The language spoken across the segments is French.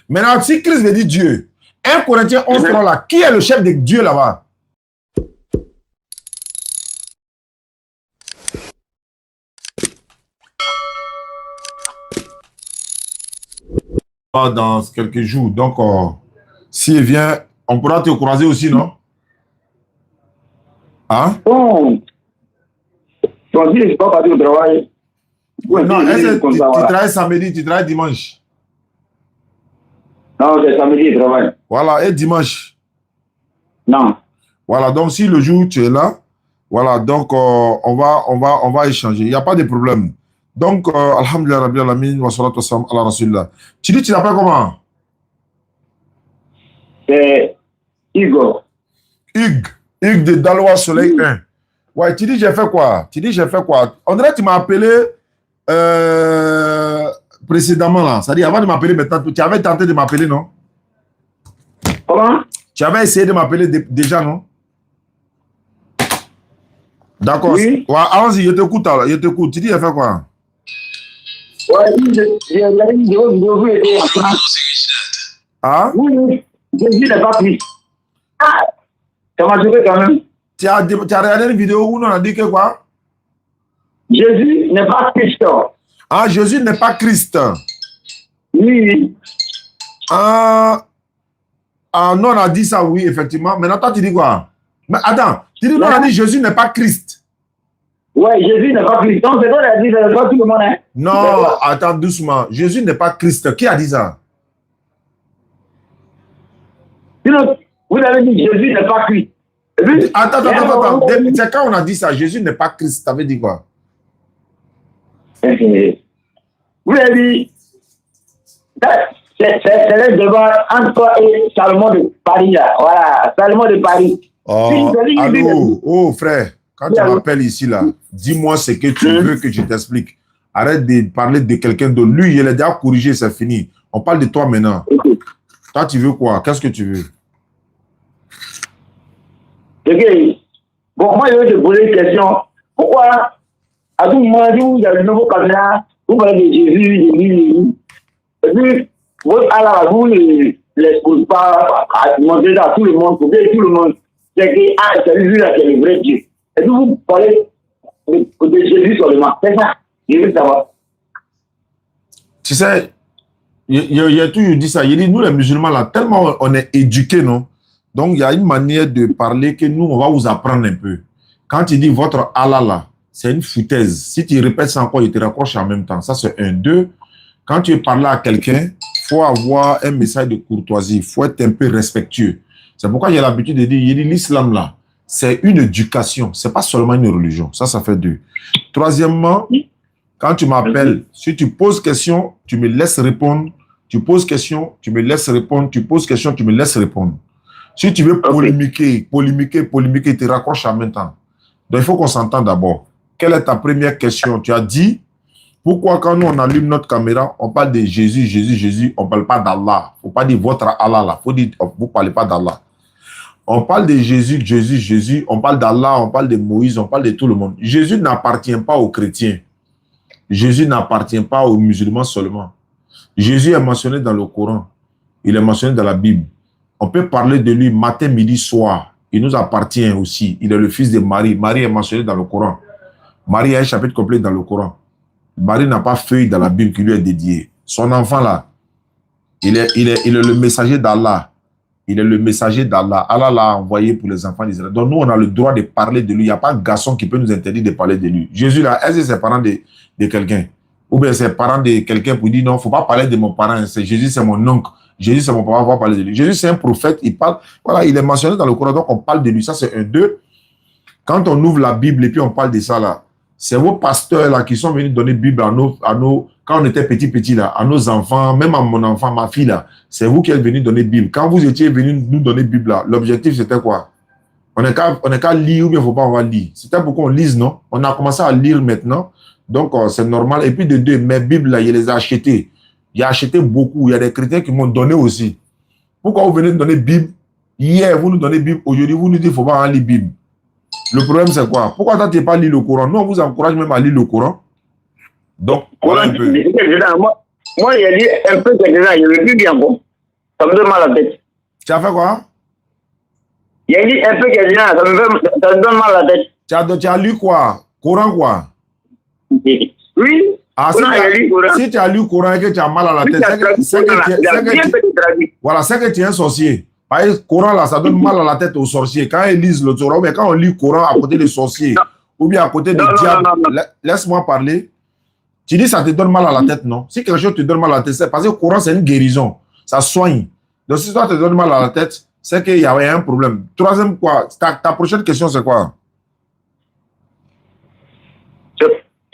Maintenant, si Christ veut dire Dieu, 1 Corinthiens 11, 3 là, qui est le chef de Dieu là-bas? Dans quelques jours. Donc, s'il vient, on pourra te croiser aussi, non? Hein? Bon, je ne suis pas parti au travail. Ouais, non, tu travailles samedi, tu travailles dimanche. Non, c'est samedi, je travaille. Voilà, et dimanche. Non. Voilà, donc si le jour tu es là, voilà, donc on va échanger. Il n'y a pas de problème. Donc, alhamdulillah, rabbil alamin, wa salatu wa salam ala rasulillah. Tu dis, tu t'appelles comment? C'est Igor. Hugues de Dalois Soleil 1. Ouais, tu dis, j'ai fait quoi? Tu dis, j'ai fait quoi? On dirait que tu m'as appelé précédemment, là. C'est-à-dire, avant de m'appeler maintenant, tu avais tenté de m'appeler, non? Comment? Tu avais essayé de m'appeler déjà, non? D'accord. Oui. Ouais, allons-y, je t'écoute, alors. Je t'écoute. Tu dis, j'ai fait quoi? Ouais, j'ai regardé une vidéo, vous étiez en France. Ah? Oui, Jésus n'est pas Christ. Ah, ça m'a joué quand même. Tu as regardé une vidéo où on a dit que quoi? Jésus n'est pas Christ. Ah, Jésus n'est pas Christ. Oui. Ah, non, on a dit ça, oui, effectivement. Maintenant, toi, tu dis quoi? Mais attends, tu dis, non, on a dit Jésus n'est pas Christ. Ouais, Jésus n'est pas Christ. Donc, c'est toi qui as dit, c'est pas tout le monde, hein? Non, attends, doucement. Jésus n'est pas Christ. Qui a dit ça? Sinon, vous avez dit Jésus n'est pas Christ. Attends. C'est quand on a dit ça, Jésus n'est pas Christ. Ça veut dire quoi? Vous avez dit, c'est le débat entre toi et Salomon de Paris, là. Voilà, Salomon de Paris. Oh, allô, oh frère, quand tu m'appelles ici, là, dis-moi ce que tu veux que je t'explique. Arrête de parler de quelqu'un d'autre. Lui, il est déjà corrigé, c'est fini. On parle de toi maintenant. Toi, tu veux quoi? Qu'est-ce que tu veux? Ok. Bon, moi, je vais te poser une question. Pourquoi, à tout moment où il y a le nouveau candidat, vous parlez de Jésus, et puis, votre Allah, vous ne l'exposez pas à montrer à tout le monde, pour dire tout le monde, c'est que, ah, c'est lui-là qui est le vrai Dieu. Et puis, vous parlez de Jésus seulement. C'est ça. Je veux savoir. Tu sais, il y a toujours dit ça. Il dit, nous, les musulmans, là, tellement on est éduqués, non? Donc, il y a une manière de parler que nous, on va vous apprendre un peu. Quand tu dis votre Allah, là, c'est une foutaise. Si tu répètes ça encore, il te raccroche en même temps. Ça, c'est un. Deux, quand tu parles à quelqu'un, il faut avoir un message de courtoisie. Il faut être un peu respectueux. C'est pourquoi j'ai l'habitude de dire, l'islam, là, c'est une éducation. Ce n'est pas seulement une religion. Ça fait deux. Troisièmement, quand tu m'appelles, si tu poses question, tu me laisses répondre. Tu poses question, tu me laisses répondre. Tu poses question, tu me laisses répondre. Si tu veux polémiquer, tu te raccroches en même temps. Donc, il faut qu'on s'entende d'abord. Quelle est ta première question? Tu as dit, pourquoi quand nous, on allume notre caméra, on parle de Jésus, on ne parle pas d'Allah. Il ne faut pas dire votre Allah, là. Il faut dire, vous ne parlez pas d'Allah. On parle de Jésus, on parle d'Allah, on parle de Moïse, on parle de tout le monde. Jésus n'appartient pas aux chrétiens. Jésus n'appartient pas aux musulmans seulement. Jésus est mentionné dans le Coran. Il est mentionné dans la Bible. On peut parler de lui matin, midi, soir. Il nous appartient aussi. Il est le fils de Marie. Marie est mentionné dans le Coran. Marie a un chapitre complet dans le Coran. Marie n'a pas feuille dans la Bible qui lui est dédiée. Son enfant là, il est le messager d'Allah. Il est le messager d'Allah. Allah l'a envoyé pour les enfants d'Israël. Donc nous, on a le droit de parler de lui. Il n'y a pas de garçon qui peut nous interdire de parler de lui. Jésus là, est-ce que c'est parent de quelqu'un? Ou bien c'est parent de quelqu'un pour dire non, il ne faut pas parler de mon parent. Jésus, c'est mon oncle. Jésus, c'est mon papa, on va parler de lui. Jésus, c'est un prophète. Il parle. Voilà, il est mentionné dans le Coran. Donc on parle de lui. Ça, c'est un. Deux. Quand on ouvre la Bible et puis on parle de ça là, c'est vos pasteurs là qui sont venus donner Bible à nos quand on était petit là, à nos enfants, même à mon enfant, ma fille là, c'est vous qui êtes venus donner Bible. Quand vous étiez venus nous donner Bible là, l'objectif c'était quoi? On n'est qu'à lire ou bien il ne faut pas on va lire. C'était pour qu'on lise, non? On a commencé à lire maintenant, donc c'est normal. Et puis de deux, mes Bibles là, je les ai achetées. J'ai acheté beaucoup. Il y a des chrétiens qui m'ont donné aussi. Pourquoi vous venez nous donner Bible? Hier, vous nous donnez Bible. Aujourd'hui, vous nous dites qu'il ne faut pas en lire Bible. Le problème, c'est quoi? Pourquoi toi, tu n'as pas lu le Coran? Nous, on vous encourage même à lire le Coran. Donc, voilà un peu. Moi, j'ai lu un peu quelques-uns, je ne veux plus bien bon. Ça me donne mal à la tête. Tu as fait quoi? J'ai lu un peu quelques-uns, ça me donne mal à la tête. Tu as lu quoi? Coran quoi? Oui. Ah, si tu as lu Coran et que tu as mal à la tête, voilà, c'est que tu es un sorcier. Parce que Coran là, ça donne mal à la tête aux sorciers. Quand ils lisent le Torah, mais quand on lit Coran à côté des sorciers, ou bien à côté des diables, laisse-moi parler. Tu dis ça te donne mal à la tête, non? Si quelque chose te donne mal à la tête, c'est parce que le Coran c'est une guérison. Ça soigne. Donc si toi te donne mal à la tête, c'est qu'il y a un problème. Troisième quoi? Ta prochaine question c'est quoi?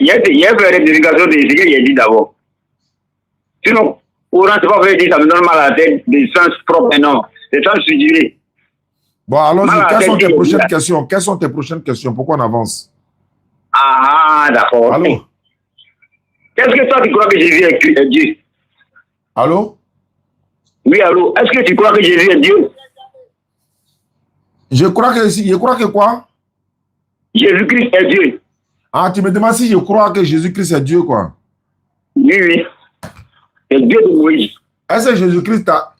Il y a une rectification de ce que j'ai dit d'abord. Sinon, Coran, c'est pas vrai que ça me donne mal à la tête, des sens propres, non. Des sens suggérés. Bon, allons-y. Quelles sont tes prochaines questions? Quelles sont tes prochaines questions? Pourquoi on avance? Ah, d'accord. Allô? Est-ce que toi, tu crois que Jésus est Dieu? Allô? Oui, allô. Est-ce que tu crois que Jésus est Dieu? Je crois que quoi? Jésus-Christ est Dieu. Ah, tu me demandes si je crois que Jésus-Christ est Dieu, quoi? Oui, oui. C'est Dieu de Moïse. Est-ce que Jésus-Christ a...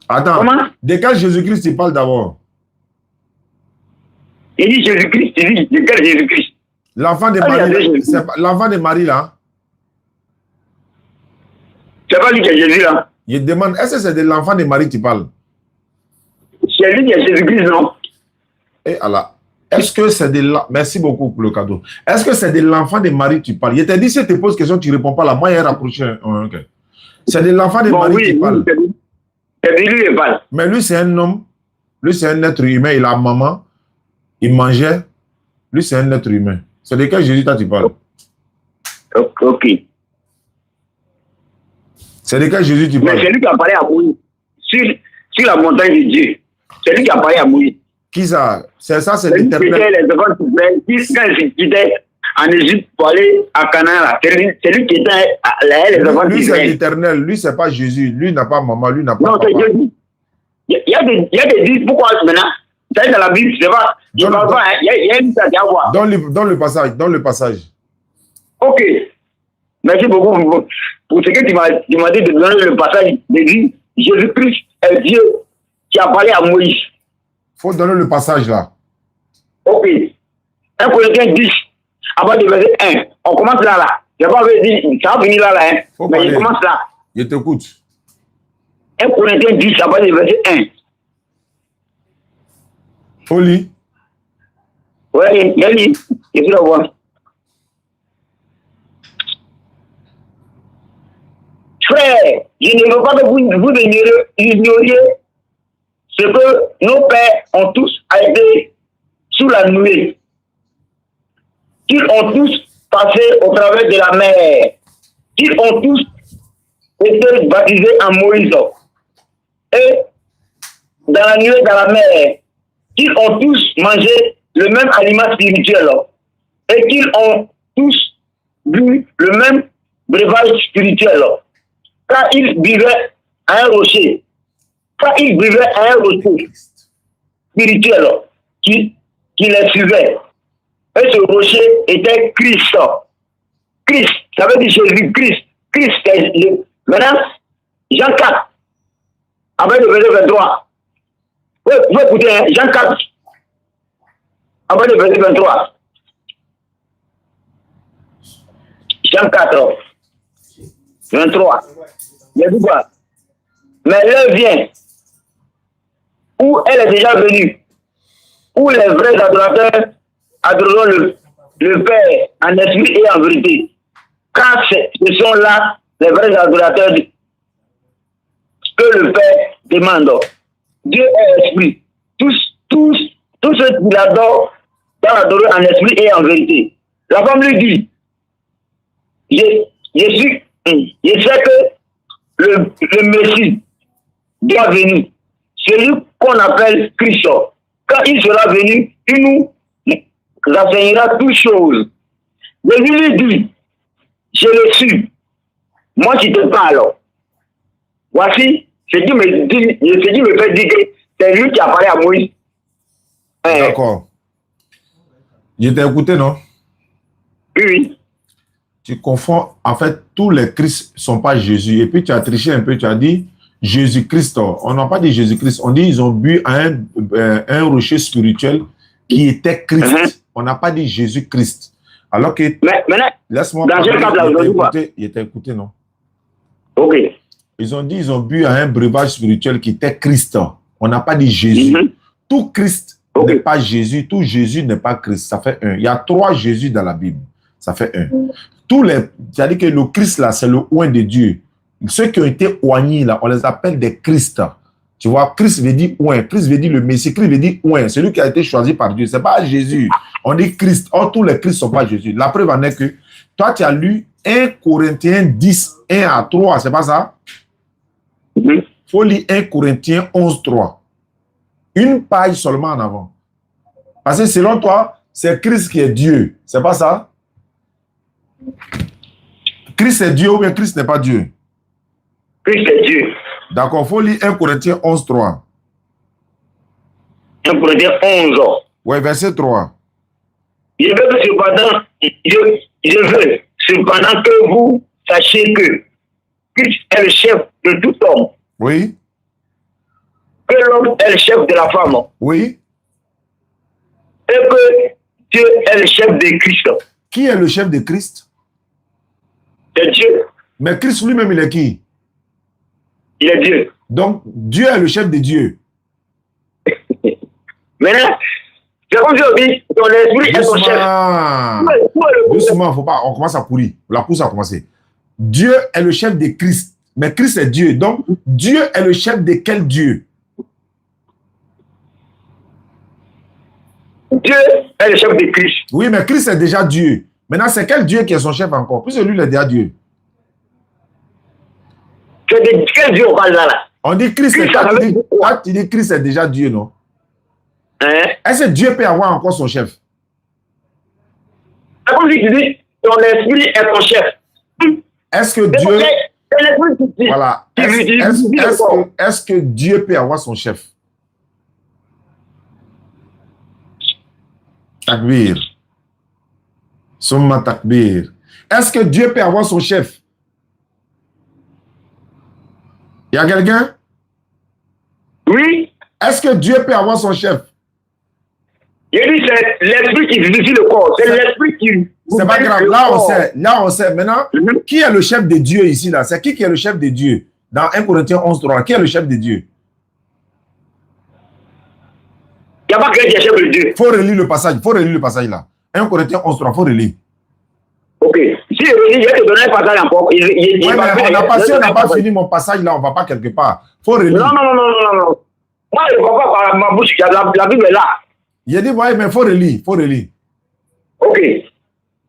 Attends. Comment? De quel Jésus-Christ tu parles d'abord? Il dit Jésus-Christ. Il dit de quel Jésus-Christ? L'enfant de Marie. C'est l'enfant de Marie, là? C'est pas lui qui est Jésus, là. Je demande, est-ce que c'est de l'enfant de Marie que tu parles? C'est lui qui est Jésus-Christ, non? Eh Allah. Est-ce que c'est de l'enfant... Merci beaucoup pour le cadeau. Est-ce que c'est de l'enfant de Marie que tu parles? Je t'ai dit, si je te pose question, tu ne réponds pas là. Moi, il est rapproché. Okay. C'est de l'enfant de Marie qui parle. C'est lui qui parle. Mais lui, c'est un homme. Lui, c'est un être humain. Il a maman. Il mangeait. Lui, c'est un être humain. C'est de quel Jésus tu parles? Ok. C'est de quel Jésus tu parles? Mais c'est lui qui a parlé à Moïse. Sur la montagne de Dieu. C'est lui qui a parlé à Moïse. Qui ça? C'est ça, c'est l'Éternel. Quand il quittait en Égypte pour aller à Canaan, c'est lui qui était là, les enfants Lui, c'est l'Éternel. Lui, c'est pas Jésus. Lui n'a pas maman. Lui n'a pas non, papa. Il y a des disques. Pourquoi maintenant? C'est dans la Bible, c'est pas. Il y a une chose à voir. Dans le passage. Ok. Merci beaucoup pour ce que tu m'as dit de donner le passage de dire Jésus-Christ est Dieu qui a parlé à Moïse. Il faut donner le passage là. Ok. 1 Corinthiens 10, avant de verset 1. On commence là. Je n'ai pas dit, ça va venir là. Hein. Mais parler. je commence là. Je t'écoute. 1 Corinthiens 10, avant de verset 1. Faut lire. Oui, il y a lu. Je vais le voir. Frère, je ne veux pas que vous ignoriez ce que nos pères ont tous été sous la nuée, qu'ils ont tous passé au travers de la mer, qu'ils ont tous été baptisés en Moïse, et dans la nuée, dans la mer, qu'ils ont tous mangé le même aliment spirituel, et qu'ils ont tous bu le même breuvage spirituel. Quand ils buvaient à un rocher, spirituel qui les suivait. Et ce rocher était Christ. Christ, ça veut dire Jésus-Christ. Christ, maintenant, Jean 4, avec le verset 23. Vous écoutez, hein, Jean 4, avec le verset 23. Jean 4, 23. Mais pourquoi? Mais l'heure vient où elle est déjà venue, où les vrais adorateurs adoreront le Père en esprit et en vérité. Car ce sont là les vrais adorateurs que le Père demande. Dieu est esprit. Tous ceux qui l'adorent doivent adorer en esprit et en vérité. La femme lui dit, je sais que le Messie doit venir. Celui qu'on appelle Christ. Quand il sera venu, il nous enseignera toutes choses. Jésus lui dit, je le suis. Moi, je te parle. Voici ce qui me fait dire que c'est lui qui a parlé à Moïse. D'accord. Je t'ai écouté, non? Oui. tu confonds. En fait, tous les Christ ne sont pas Jésus. Et puis, tu as triché un peu. Tu as dit Jésus-Christ. On n'a pas dit Jésus-Christ. On dit ils ont bu à un rocher spirituel qui était Christ. On n'a pas dit Jésus-Christ. Alors que... Mais maintenant, laisse-moi parler. Il était écouté, non? Ok. Ils ont dit ils ont bu à un breuvage spirituel qui était Christ. On n'a pas dit Jésus. Tout Christ n'est pas Jésus. Tout Jésus n'est pas Christ. Ça fait un. Il y a 3 Jésus dans la Bible. Ça fait un. C'est-à-dire que le Christ, là, c'est le oint de Dieu. Ceux qui ont été oignés, là, on les appelle des Christ. Tu vois, Christ veut dire oint. Christ veut dire le Messie. Christ veut dire oint. Celui qui a été choisi par Dieu. Ce n'est pas Jésus. On dit Christ. Or, tous les Christ ne sont pas Jésus. La preuve en est que toi, tu as lu 1 Corinthiens 10, 1 à 3. C'est pas ça? Il faut lire 1 Corinthiens 11, 3. Une page seulement en avant. Parce que selon toi, c'est Christ qui est Dieu. C'est pas ça? Christ est Dieu ou bien Christ n'est pas Dieu? Christ est Dieu. D'accord, il faut lire 1 Corinthiens 11, 3. 1 Corinthiens 11. Oui, verset 3. Je veux cependant que vous sachiez que Christ est le chef de tout homme. Oui. Que l'homme est le chef de la femme. Oui. Et que Dieu est le chef de Christ. Qui est le chef de Christ? C'est Dieu. Mais Christ lui-même, il est qui? Il est Dieu. Donc, Dieu est le chef de Dieu. Maintenant, c'est comme je dis, ton esprit est ton chef. Doucement, faut pas, on commence à courir. La course a commencé. Dieu est le chef de Christ. Mais Christ est Dieu. Donc, Dieu est le chef de quel Dieu? Dieu est le chef de Christ. Oui, mais Christ est déjà Dieu. Maintenant, c'est quel Dieu qui est son chef encore? Puisque lui, il est déjà Dieu. C'est de quel Dieu on parle là? On dit Christ, tu dis Christ est déjà Dieu, non? Hein? Est-ce que Dieu peut avoir encore son chef? C'est comme si tu dis, ton esprit est ton chef. Est-ce que Dieu... Voilà. Est-ce que Dieu peut avoir son chef? Takbir. Summa takbir. Est-ce que Dieu peut avoir son chef? Il y a quelqu'un? Oui. Est-ce que Dieu peut avoir son chef? Il dit c'est l'esprit qui vivifie le corps. C'est l'esprit qui... C'est pas grave. Là, on sait. Maintenant, qui est le chef de Dieu ici, là? C'est qui est le chef de Dieu? Dans 1 Corinthiens 11, 3, qui est le chef de Dieu? Il n'y a pas quelqu'un qui est chef de Dieu. Il faut relire le passage là. 1 Corinthiens 11, 3, il faut relire. Ok. Si je vais te donner un passage encore. On n'a pas fini mon passage là, on ne va pas quelque part. Il faut relire. Non. Moi, je ne vois pas par ma bouche, la Bible est là. Il a dit, ouais, mais il faut relire. Ok.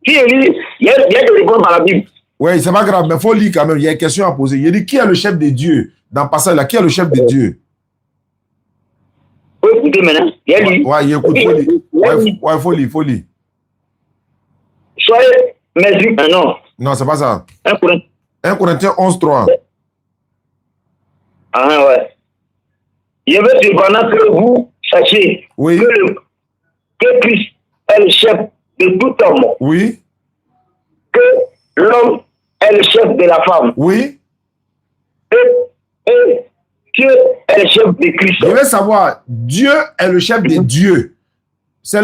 Si je lis, il y a des réponses par la Bible. Oui, c'est pas grave, mais il faut lire quand même. Il y a une question à poser. Il a dit, qui est le chef de Dieu? Dans le passage là, qui est le chef de Dieu? Il faut écouter maintenant. Il a lu. Ouais, il écoute, faut lire. Soyez mes yeux. Non. Non, c'est pas ça. 1 Corinthiens 11, 3. Ah ouais. Je veux cependant que vous sachiez que Christ est le chef de tout homme. Oui. Que l'homme est le chef de la femme. Oui. Et Dieu est le chef de Christ. Je veux savoir, Dieu est le chef de Dieu.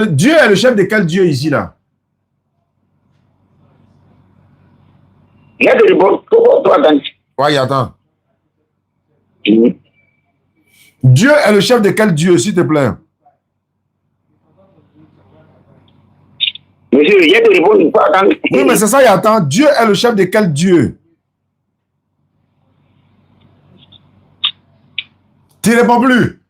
Dieu est le chef de quel Dieu ici là? Il y a des réponses. Oui, attends. Dieu est le chef de quel Dieu, s'il te plaît? Monsieur, il y a des réponses. Oui, mais c'est ça, il attend. Dieu est le chef de quel Dieu? Tu ne réponds plus.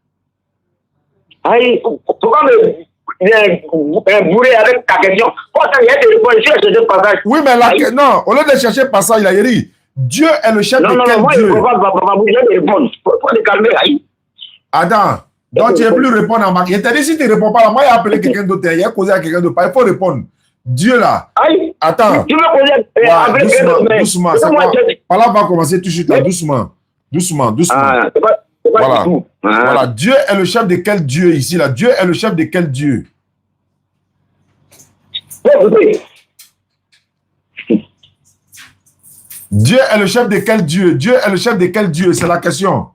Aïe, pourquoi me bourrer avec ta question? Il y a des réponses. Je vais chercher le passage. Oui, mais non, au lieu de chercher le passage, il a dit Dieu est le chef de quel Dieu? Non, moi, je ne peux pas. Il y a des réponses. Il faut te calmer, aïe. Attends, donc tu ne peux plus répondre à ma question. Je t'ai dit, si tu ne réponds pas là, moi, il a appelé quelqu'un d'autre, il a causé à quelqu'un d'autre. Il faut répondre. Dieu là. Aïe. Attends. Tu veux poser à quelqu'un d'autre? Doucement. Par là, on va commencer tout de suite là. Doucement. Ah, c'est pas voilà. du tout. Ah. Voilà. Dieu est le chef de quel Dieu ici là? Dieu est le chef de quel Dieu? Dieu est le chef de quel Dieu? Dieu est le chef de quel Dieu? C'est la question.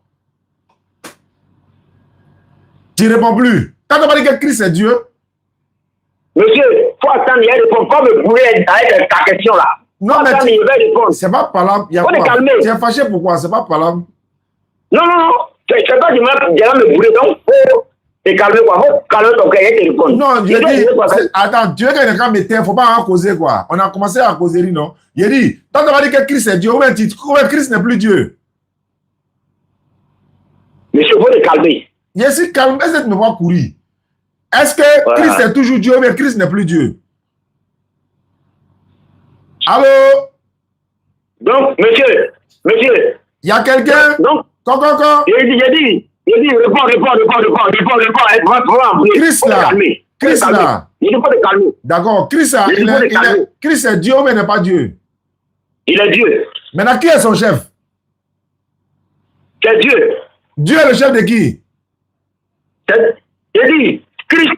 Tu ne réponds plus. Quand on va dire que Christ est Dieu. Monsieur, il faut attendre, il y a des réponses. Pas me brouiller avec ta question là. Non, mais c'est pas par là. Faut te calmer. Tu es fâché pourquoi? C'est pas par là. Non, non, non. C'est pas du mal de me brouiller. Donc, faut te calmer quoi. Faut calmer ton cœur et te répondre. Non, je dis, attends, tu veux que quelqu'un me taise, faut pas en causer quoi. On a commencé à causer, non? Il dit, quand on va dire que Christ est Dieu, ou bien Christ n'est plus Dieu. Monsieur, faut te calmer. Je suis calme, est-ce que tu me vois courir? Est-ce que Christ est toujours Dieu ou bien Christ n'est plus Dieu? Allô? Donc, monsieur, il y a quelqu'un? Donc, j'ai dit, réponds. Christ là. Il faut te calmer. D'accord, Christ est Dieu ou bien n'est pas Dieu? Il est Dieu. Maintenant, qui est son chef? C'est Dieu. Dieu est le chef de qui? J'ai dit, Christ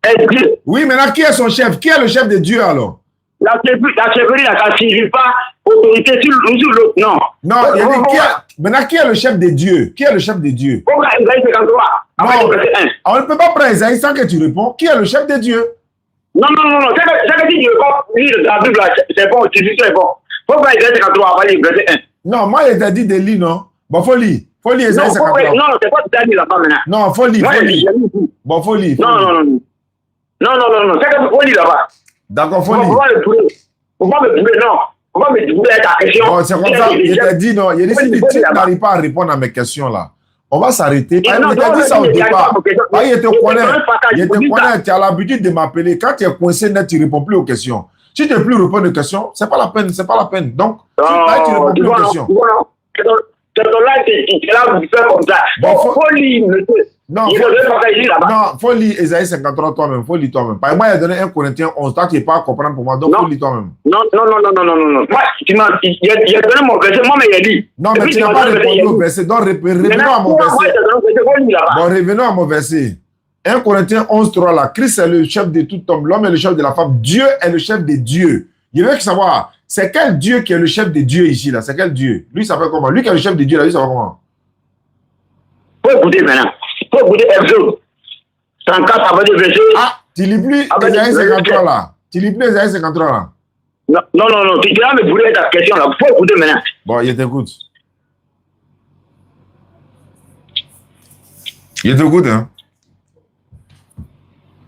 est Dieu. Oui, maintenant, qui est son chef? Qui est le chef de Dieu alors? La chefferie, ça ne signifie pas autorité sur l'autre, non. Non, maintenant, qui est le chef de Dieu? Qui est le chef de Dieu? On ne peut pas prendre Isaïe sans que tu réponds. Qui est le chef de Dieu? Non. C'est que tu réponds, la Bible, c'est bon, tu dis c'est bon. Faut pas Isaïe 53, on va lire verset 1. Non, moi, il t'a dit de lire, non? Bon, faut lire. Faut lire Isaïe 53. Non, c'est pas tu as dit là-bas maintenant. Non, faut lire. Bon, faut lire. Non. C'est que faut lire là-bas. D'accord, faut lire. On va me bouler, non. On va me bouler ta question. Bon, c'est comme ça. Il t'a dit, non. Il a dit, si tu n'arrives pas à répondre à mes questions là, on va s'arrêter. Il t'a dit ça au départ. Il te connaît. Tu as l'habitude de m'appeler. Quand tu es coincé net, tu ne réponds plus aux questions. Si tu ne veux plus répondre aux questions, c'est pas la peine. Donc, tu ne réponds plus aux questions. C'est ton là qui est là pour faire comme ça. Bon, faut lire, monsieur. Non, faut lire Isaïe 53 toi-même. Faut lire toi-même. Par exemple, il a donné 1 Corinthiens 11. Toi, tu n'es pas à comprendre pour moi. Donc, faut lire toi-même. Non. Moi, il a donné mon verset. Moi, mais il a dit. Non, mais tu n'as pas répondu au verset. Donc, revenons à mon verset. Bon, revenons à mon verset. 1 Corinthiens 11, 3 là. Christ est le chef de tout homme. L'homme est le chef de la femme. Dieu est le chef des dieux. Je veux savoir, c'est quel Dieu qui est le chef des dieux ici là? C'est quel Dieu? Lui, il s'appelle comment? Lui qui est le chef des dieux là, lui, il s'appelle comment? Faut écouter maintenant. Faut écouter Exode 34, ça veut dire verset. Ah, tu lis plus Isaïe 53 là. Tu lis plus Isaïe 53 là. Non. Tu vas me brûler ta question là. Faut écouter maintenant. Bon, je t'écoute. Je t'écoute, hein.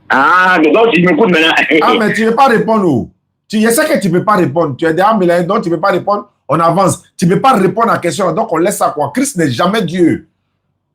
Ah, donc tu m'écoutes maintenant. Ah, mais tu ne veux pas répondre. Je sais que tu ne peux pas répondre. Tu es déjà mélangé, donc tu ne peux pas répondre. On avance. Tu ne peux pas répondre à la question, donc on laisse ça quoi. Christ n'est jamais Dieu.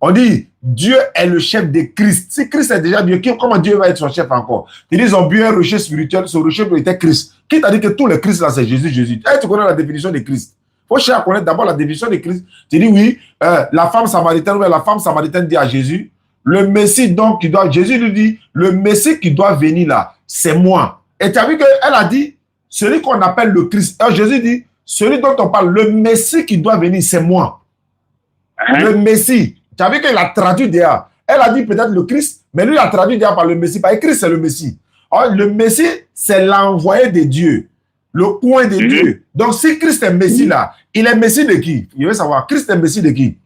On dit, Dieu est le chef de Christ. Si Christ est déjà Dieu, comment Dieu va être son chef encore? Ils ont bu un rocher spirituel, ce rocher était Christ. Qui t'a dit que tous les Christ là, c'est Jésus? Tu connais la définition de Christ? Il faut chercher à connaître d'abord la définition de Christ. Tu dis oui, la femme samaritaine dit à Jésus, le Messie donc qui doit, Jésus lui dit, le Messie qui doit venir là, c'est moi. Et tu as vu qu'elle a dit, celui qu'on appelle le Christ. Jésus dit, celui dont on parle, le Messie qui doit venir, c'est moi. Le Messie. Tu as vu qu'elle a traduit derrière. Elle a dit peut-être le Christ, mais lui, il a traduit derrière par le Messie. Parce que Christ, c'est le Messie. Alors, le Messie, c'est l'envoyé de Dieu. Le point de Dieu. Donc, si Christ est Messie là, il est Messie de qui? Il veut savoir, Christ est Messie de qui?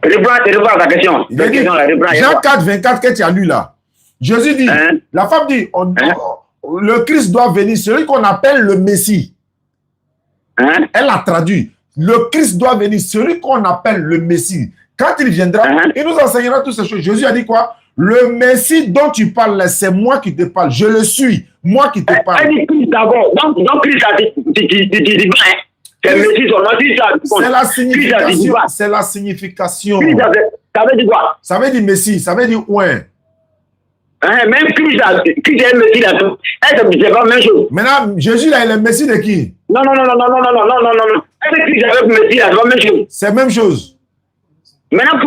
Reprends ta question. Jean 4, 24 que tu as lu là. Jésus dit, la femme dit, le Christ doit venir, celui qu'on appelle le Messie. Elle a traduit. Le Christ doit venir, celui qu'on appelle le Messie. Quand il viendra, il nous enseignera toutes ces choses. Jésus a dit quoi? Le Messie dont tu parles, c'est moi qui te parle. Je le suis. Moi qui te parle. Elle dit Christ d'abord. Donc Christ a dit, c'est Messie seulement. C'est la signification. C'est la signification. Ça veut dire quoi? Ça veut dire Messie. Ça veut dire ouais. Même Christ est Messie là. C'est pas la même chose. Maintenant, Jésus là, il est Messie de qui? Non. Est-ce que Christ avec Messie là, c'est pas la même chose? C'est la même chose. Maintenant,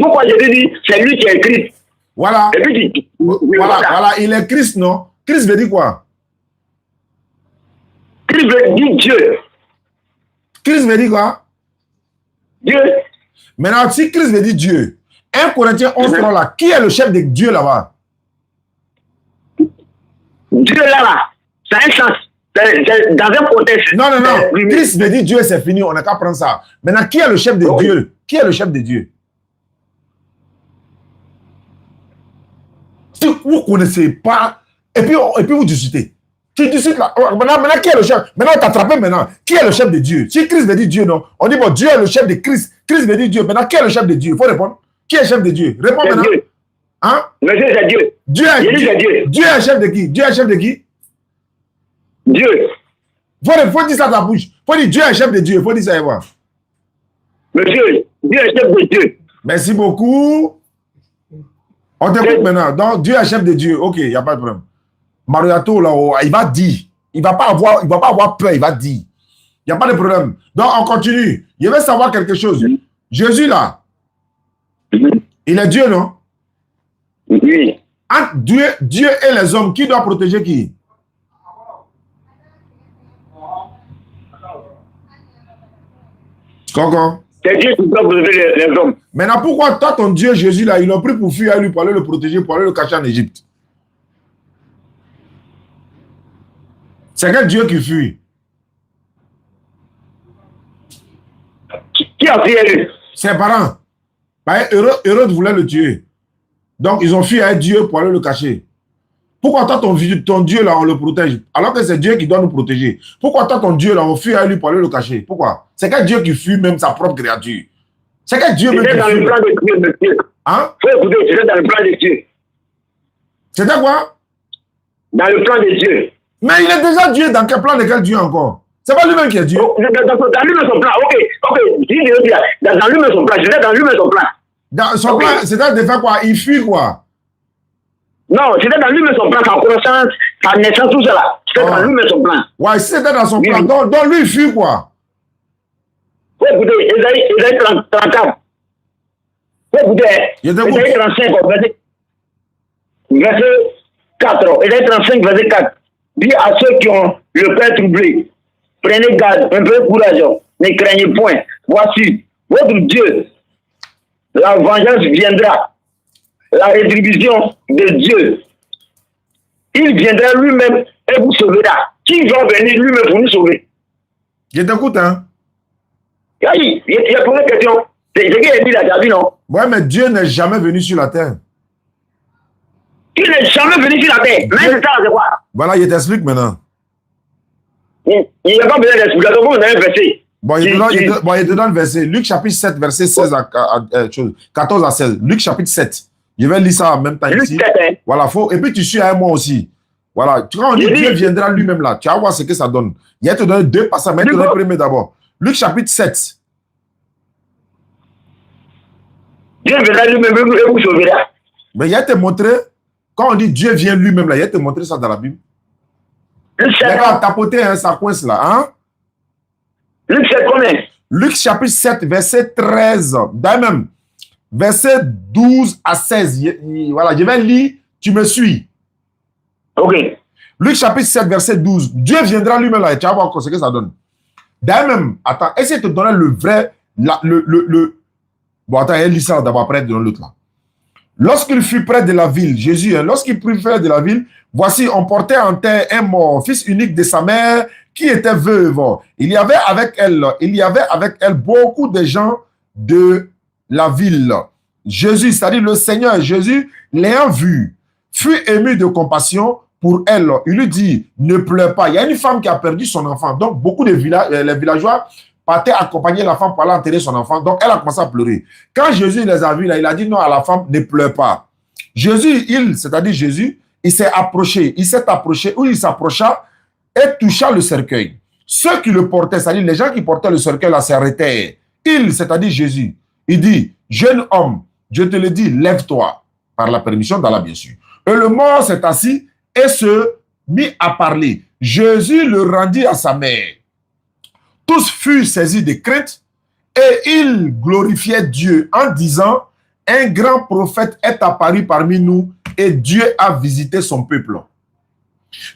pourquoi Jésus dit c'est lui qui est Christ? Voilà. Et puis, voilà, il est Christ, non? Christ veut dire quoi? Christ veut dire Dieu. Christ veut dire quoi? Dieu. Maintenant, si Christ veut dire Dieu, 1 Corinthiens 11, là, qui est le chef de Dieu là-bas? Dieu là. Ça a un sens. C'est dans un contexte. Non. Christ veut dire Dieu, c'est fini. On n'a qu'à prendre ça. Maintenant, qui est le chef de Dieu? Qui est le chef de Dieu? Si vous ne connaissez pas, et puis vous discutez. Tu discutes là. Maintenant, qui est le chef? Maintenant, on t'attrape maintenant. Qui est le chef de Dieu? Si Christ veut dire Dieu, non. On dit, bon, Dieu est le chef de Christ. Christ veut dire Dieu. Maintenant, qui est le chef de Dieu? Il faut répondre. Qui est le chef de Dieu? Réponds maintenant. Dieu. Hein? Monsieur, c'est Dieu. Dieu est le chef de qui? Dieu est le chef de qui? Dieu. Faut dire ça à ta bouche. Faut dire Dieu est le chef de Dieu. Faut dire ça et voir. Monsieur, Dieu est chef de Dieu. Merci beaucoup. On t'écoute maintenant. Donc, Dieu est chef de Dieu. Ok, il n'y a pas de problème. Mariato, là, il va dire. Il ne va pas avoir peur, il va dire. Il n'y a pas de problème. Donc, on continue. Je veux savoir quelque chose. Jésus, là, il est Dieu, non? Oui. Entre Dieu et les hommes, qui doit protéger qui? Coco? C'est Dieu qui doit protéger les hommes. Maintenant, pourquoi toi, ton Dieu Jésus, là, ils l'ont pris pour fuir à lui, pour aller le protéger, pour aller le cacher en Égypte? C'est quel Dieu qui fuit? Qui a fui à lui? Ses parents. Hérode voulait le tuer. Donc, ils ont fui à Dieu pour aller le cacher. Pourquoi toi, ton Dieu, là, on le protège? Alors que c'est Dieu qui doit nous protéger. Pourquoi toi, ton Dieu, là, on fuit à lui pour aller le cacher? Pourquoi? C'est quel Dieu qui fuit même sa propre créature? C'est quel Dieu même qui fuit? C'était dans le plan de Dieu, monsieur. Hein? Faut écouter, c'était dans le plan de Dieu. C'était quoi? Dans le plan de Dieu. Mais il est déjà Dieu. Dans quel plan de quel Dieu encore? C'est pas lui-même qui est Dieu. Dans lui-même son plan. Ok. Dans lui-même son plan. C'était dans lui-même son plan. Dans son plan, c'était de faire quoi? Il fuit quoi? Non, c'était dans lui-même son plan, sa connaissance, sa naissance, tout cela. C'était dans lui-même son plan. Ouais, si c'était dans son plan, donc lui, il fuit quoi? Faut écouter, Ésaïe 34. Faut écouter, Ésaïe 35, verset 4. Ésaïe 35, verset 4. Dis à ceux qui ont le cœur troublé, prenez garde, un peu de courage, ne craignez point. Voici, votre Dieu, la vengeance viendra, la rétribution de Dieu. Il viendra lui-même et vous sauvera. Qui va venir lui-même pour nous sauver? Je t'écoute, hein? Il a posé une question. C'est ce qu'il a dit là, t'as vu, non? Ouais, mais Dieu n'est jamais venu sur la terre. Il n'est jamais venu sur la terre. Mais c'est ça, c'est quoi? Voilà, je t'explique maintenant. Il n'y a pas besoin d'explication. Vous avez un verset. Bon, il te donne le verset. Luc chapitre 7, verset 16 14 à 16. Luc chapitre 7. Je vais lire ça en même temps ici. Luc 7, hein? Voilà, et puis tu suis avec moi aussi. Voilà, quand on dit Dieu viendra lui-même là, tu vas voir ce que ça donne. Il va te donner deux passages, mais il te donne le premier d'abord. Luc chapitre 7. Dieu viendra lui-même et vous sauvera. Mais il va te montrer, quand on dit Dieu vient lui-même là, il va te montrer ça dans la Bible. Luc 7. D'accord, tapoter, hein, ça coince là. Hein? Luc 7 combien? Luc chapitre 7, verset 13. D'ailleurs même, verset 12 à 16. Voilà, je vais lire, tu me suis. Ok. Luc chapitre 7, verset 12. Dieu viendra lui-même là et tu vas voir ce que ça donne. D'ailleurs même, attends, essaye de te donner le vrai, Bon, attends, elle lit ça d'abord, après de l'autre là. Lorsqu'il fut près de la ville, Jésus, hein, lorsqu'il fut près de la ville, voici, on portait en terre un mort, fils unique de sa mère, qui était veuve. Il y avait avec elle beaucoup de gens de la ville. Jésus, c'est-à-dire le Seigneur Jésus, l'ayant vu, fut ému de compassion pour elle. Il lui dit, ne pleure pas. Il y a une femme qui a perdu son enfant. Donc, beaucoup de les villageois partaient accompagner la femme pour aller enterrer son enfant. Donc, elle a commencé à pleurer. Quand Jésus les a vus, là, il a dit non à la femme, ne pleure pas. Jésus, c'est-à-dire Jésus, il s'approcha et toucha le cercueil. Ceux qui le portaient, c'est-à-dire les gens qui portaient le cercueil, là, s'arrêtaient. C'est-à-dire Jésus, il dit, jeune homme, je te le dis, lève-toi, par la permission d'Allah, bien sûr. Et le mort s'est assis et se mit à parler. Jésus le rendit à sa mère. Tous furent saisis de crainte et ils glorifiaient Dieu en disant, un grand prophète est apparu parmi nous et Dieu a visité son peuple.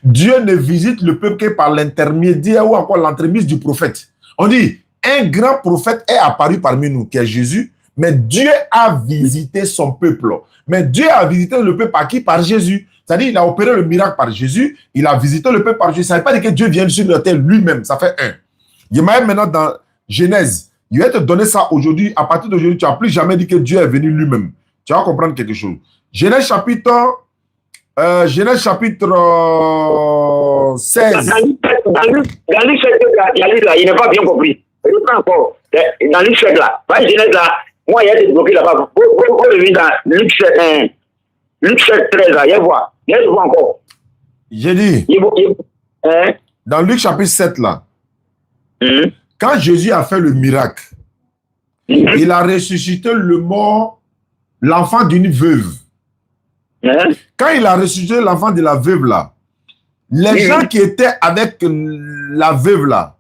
Dieu ne visite le peuple que par l'intermédiaire ou encore l'entremise du prophète. On dit, un grand prophète est apparu parmi nous, qui est Jésus, mais Dieu a visité son peuple. Mais Dieu a visité le peuple par qui? Par Jésus. C'est-à-dire, il a opéré le miracle par Jésus, il a visité le peuple par Jésus. Ça ne veut pas dire que Dieu vient sur la terre lui-même, ça fait un. Il m'a maintenant dans Genèse. Il va te donner ça aujourd'hui. À partir d'aujourd'hui, tu n'as plus jamais dit que Dieu est venu lui-même. Tu vas comprendre quelque chose. Genèse chapitre 16. Dans Luc 7, il n'a pas bien compris. Je pas encore. Dans Luc 7 là, pas Genèse là, moi il y a des bloqués là-bas. Vous le dans Luc 7, Luc 7, 13 là, il voit. Il voit encore. J'ai dit, dans Luc chapitre 7 là, quand Jésus a fait le miracle, il a ressuscité le mort, l'enfant d'une veuve. Quand il a ressuscité l'enfant de la veuve là, les gens qui étaient avec la veuve là,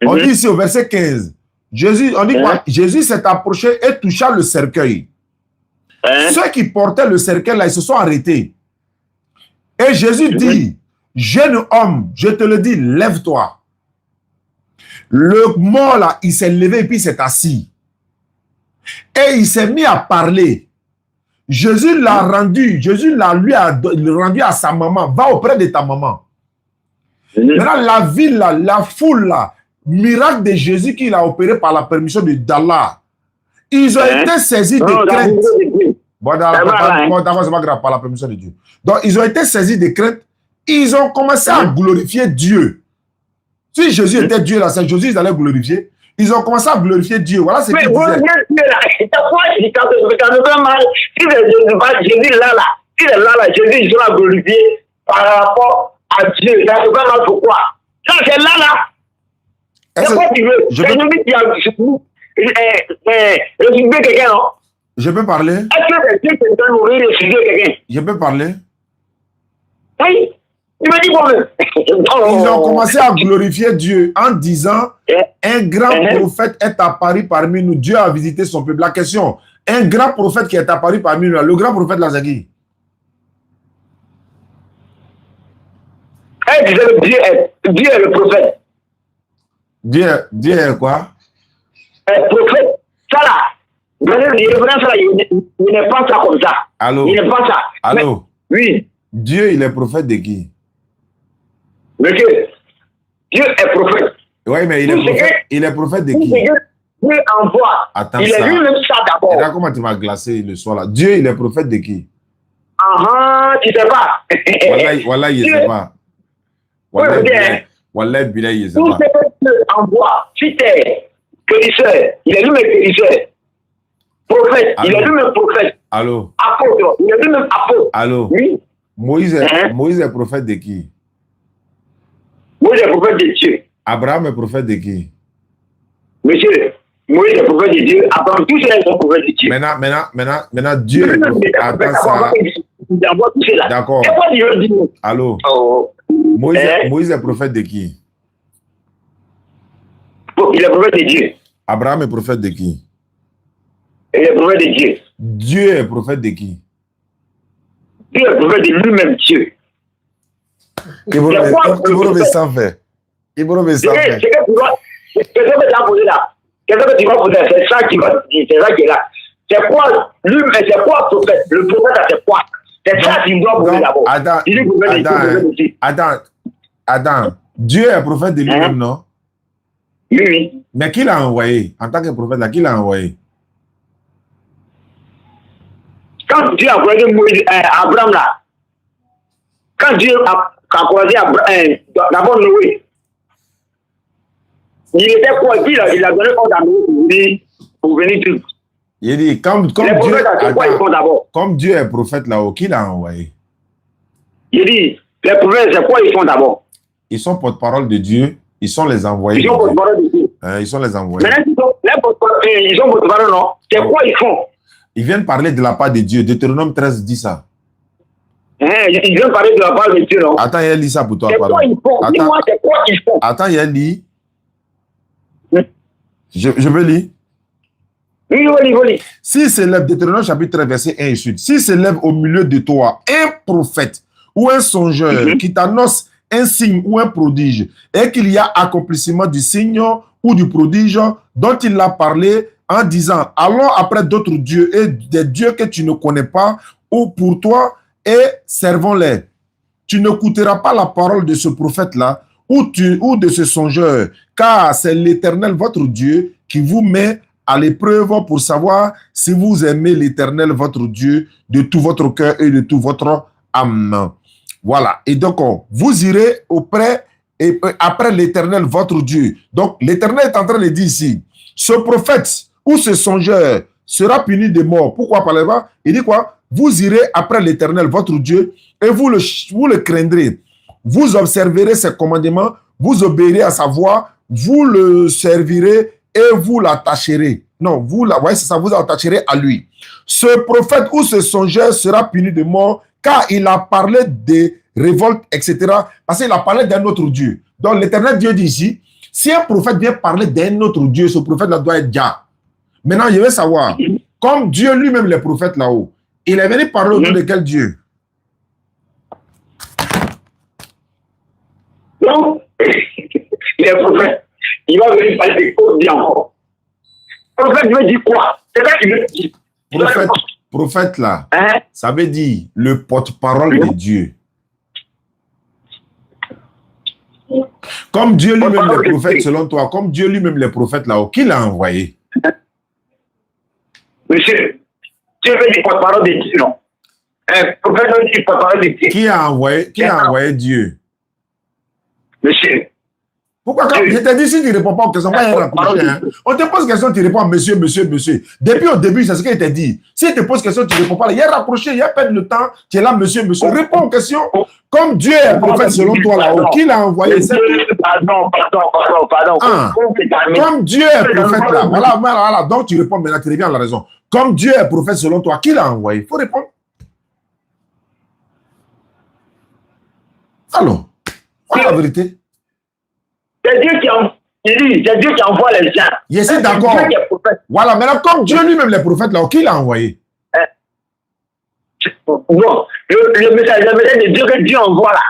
on dit ici au verset 15, Jésus, on dit quoi? Jésus s'est approché et toucha le cercueil. Ceux qui portaient le cercueil là, ils se sont arrêtés. Et Jésus dit, jeune homme, je te le dis, lève-toi. Le mort là, il s'est levé et puis il s'est assis. Et il s'est mis à parler. Jésus l'a rendu, Jésus lui a rendu à sa maman. Va auprès de ta maman. Maintenant, la ville là, la foule là, miracle de Jésus qu'il a opéré par la permission d'Allah. Ils ont été saisis de crainte. Bon, d'accord, c'est pas grave, par la permission de Dieu. Donc, ils ont été saisis de crainte. Ils ont commencé à glorifier Dieu. Si Jésus était Dieu là, c'est Jésus qu'ils allaient glorifier. Ils ont commencé à glorifier Dieu. Voilà ce qu'ils disaient. Jésus là, Jésus, ils sont glorifiés par rapport à Dieu. Ça ne fait pas mal pourquoi. Non, c'est là. C'est quoi tu veux? Je quelqu'un, non? Je peux parler? Est-ce que Dieu te mourir de quelqu'un? Je peux parler? Oui. Il me dit quoi? Ils ont commencé à glorifier Dieu en disant un grand prophète est apparu parmi nous. Dieu a visité son peuple. La question, un grand prophète qui est apparu parmi nous, le grand prophète Lazaki. Dieu est le prophète. Dieu est quoi? Prophète. Ça là, il n'est pas ça comme ça. Allô? Il n'est pas ça. Allô? Mais, oui. Dieu, il est prophète de qui? Monsieur, Dieu est prophète. Oui, mais il est prophète de qui? Dieu envoie. Attends, il est lui-même ça d'abord. Regarde comment tu m'as glacé le soir là. Dieu, il est prophète de qui? Tu ne sais pas. Voilà, il ne sait pas. Voilà, il ne sait pas. Tout ce que Dieu envoie, si tu es guérisseur, il est lui-même guérisseur. Prophète, il est lui-même prophète. Allô? Apôtre, il est lui-même apôtre. Allô? Oui. Moïse est prophète de qui? Moïse est prophète de Dieu. Abraham est prophète de qui? Monsieur, Moïse est prophète de Dieu. Abraham, tous ces sont prophètes de Dieu. Maintenant, Dieu est prophète. Attends ça. D'accord. Allô? Moïse est prophète de qui? Il est prophète de Dieu. Abraham est prophète de qui? Il est prophète de Dieu. Dieu est prophète de qui? Dieu est prophète de lui-même, Dieu. Ibrahim sans faire. Ibrahim sans faire. C'est ce que tu as posé là. C'est ce que tu vas poser. C'est ça qui va dire. C'est ça qui est là. C'est quoi lui-même? C'est quoi le prophète? Le prophète, c'est quoi? C'est ça qu'il doit poser d'abord. Attends. Dieu est prophète de lui-même, non? Oui. Mais qui l'a envoyé? En tant que prophète, là, qui l'a envoyé? Quand Dieu a envoyé Abraham là, quand Dieu a envoyé d'abord Noé, il était quoi? Il a donné ordre à Noé pour venir tout. Il dit, comme Dieu est prophète là-haut, qui l'a envoyé? Il dit, les prophètes, c'est quoi ils font d'abord? Ils sont porte-parole de Dieu, ils sont les envoyés. Ils sont porte-parole de Dieu. Ils sont les envoyés. Maintenant, ils sont porte-parole, non? C'est quoi ils font? Ils viennent parler de la part de Dieu. Deutéronome 13 dit ça. Ils viennent parler de la part de Dieu, non? Attends, il lit ça pour toi. C'est quoi ils font? Dis-moi, c'est quoi ils font? Attends, il lit. Je veux lire. Oui. S'il s'élève, Deutéronome chapitre 13, verset 1 et suite. S'il s'élève au milieu de toi un prophète ou un songeur qui t'annonce un signe ou un prodige et qu'il y a accomplissement du signe ou du prodige dont il a parlé en disant allons après d'autres dieux et des dieux que tu ne connais pas ou pour toi et servons-les. Tu n'écouteras pas la parole de ce prophète-là ou de ce songeur, car c'est l'Éternel votre Dieu qui vous met à l'épreuve pour savoir si vous aimez l'Éternel votre Dieu de tout votre cœur et de tout votre âme. Voilà. Et donc, vous irez après l'Éternel votre Dieu. Donc, l'Éternel est en train de dire ici, ce prophète ou ce songeur sera puni de mort. Pourquoi par là-bas? Il dit quoi? Vous irez après l'Éternel votre Dieu et vous le craindrez. Vous observerez ses commandements, vous obéirez à sa voix, vous le servirez et vous l'attacherez. Non, vous attacherez à lui. Ce prophète ou ce songeur sera puni de mort car il a parlé des révoltes, etc. Parce qu'il a parlé d'un autre Dieu. Donc l'Éternel Dieu dit ici, si un prophète vient parler d'un autre Dieu, ce prophète-là doit être Jah. Maintenant, je veux savoir, comme Dieu lui-même, les prophètes là-haut, il est venu parler autour de quel Dieu? Non, les prophètes, il va venir parler de Dieu encore. Le prophète veut dire quoi? C'est là qu'il veut dire. Prophète là, ça veut dire le porte-parole de Dieu. Comme Dieu lui-même les prophètes, selon toi, comme Dieu lui-même les prophètes là-haut, qui l'a envoyé? Monsieur, Dieu veut dire porte-parole de Dieu, non? Prophète veut dire porte-parole de Dieu. Qui a envoyé Dieu? Monsieur. Pourquoi quand je t'ai dit si tu ne réponds pas aux questions, on te pose question, tu réponds monsieur, monsieur, monsieur. Depuis au début, c'est ce qu'il t'a dit. Si il te pose question, tu ne réponds pas. Il y a rapproché, il y a perdu le temps, tu es là, monsieur, monsieur. Réponds aux questions. Comme Dieu est prophète selon toi là-haut, qui l'a envoyé? Pardon. Comme Dieu est prophète là, voilà. Donc tu réponds maintenant, tu reviens à la raison. Comme Dieu est prophète selon toi, qui l'a envoyé? Il faut répondre. Alors, voilà la vérité. C'est Dieu qui envoie les gens. Je suis d'accord. Voilà, maintenant, comme Dieu lui-même, les prophètes, là, qui l'a envoyé? Non, le message de Dieu que Dieu envoie là.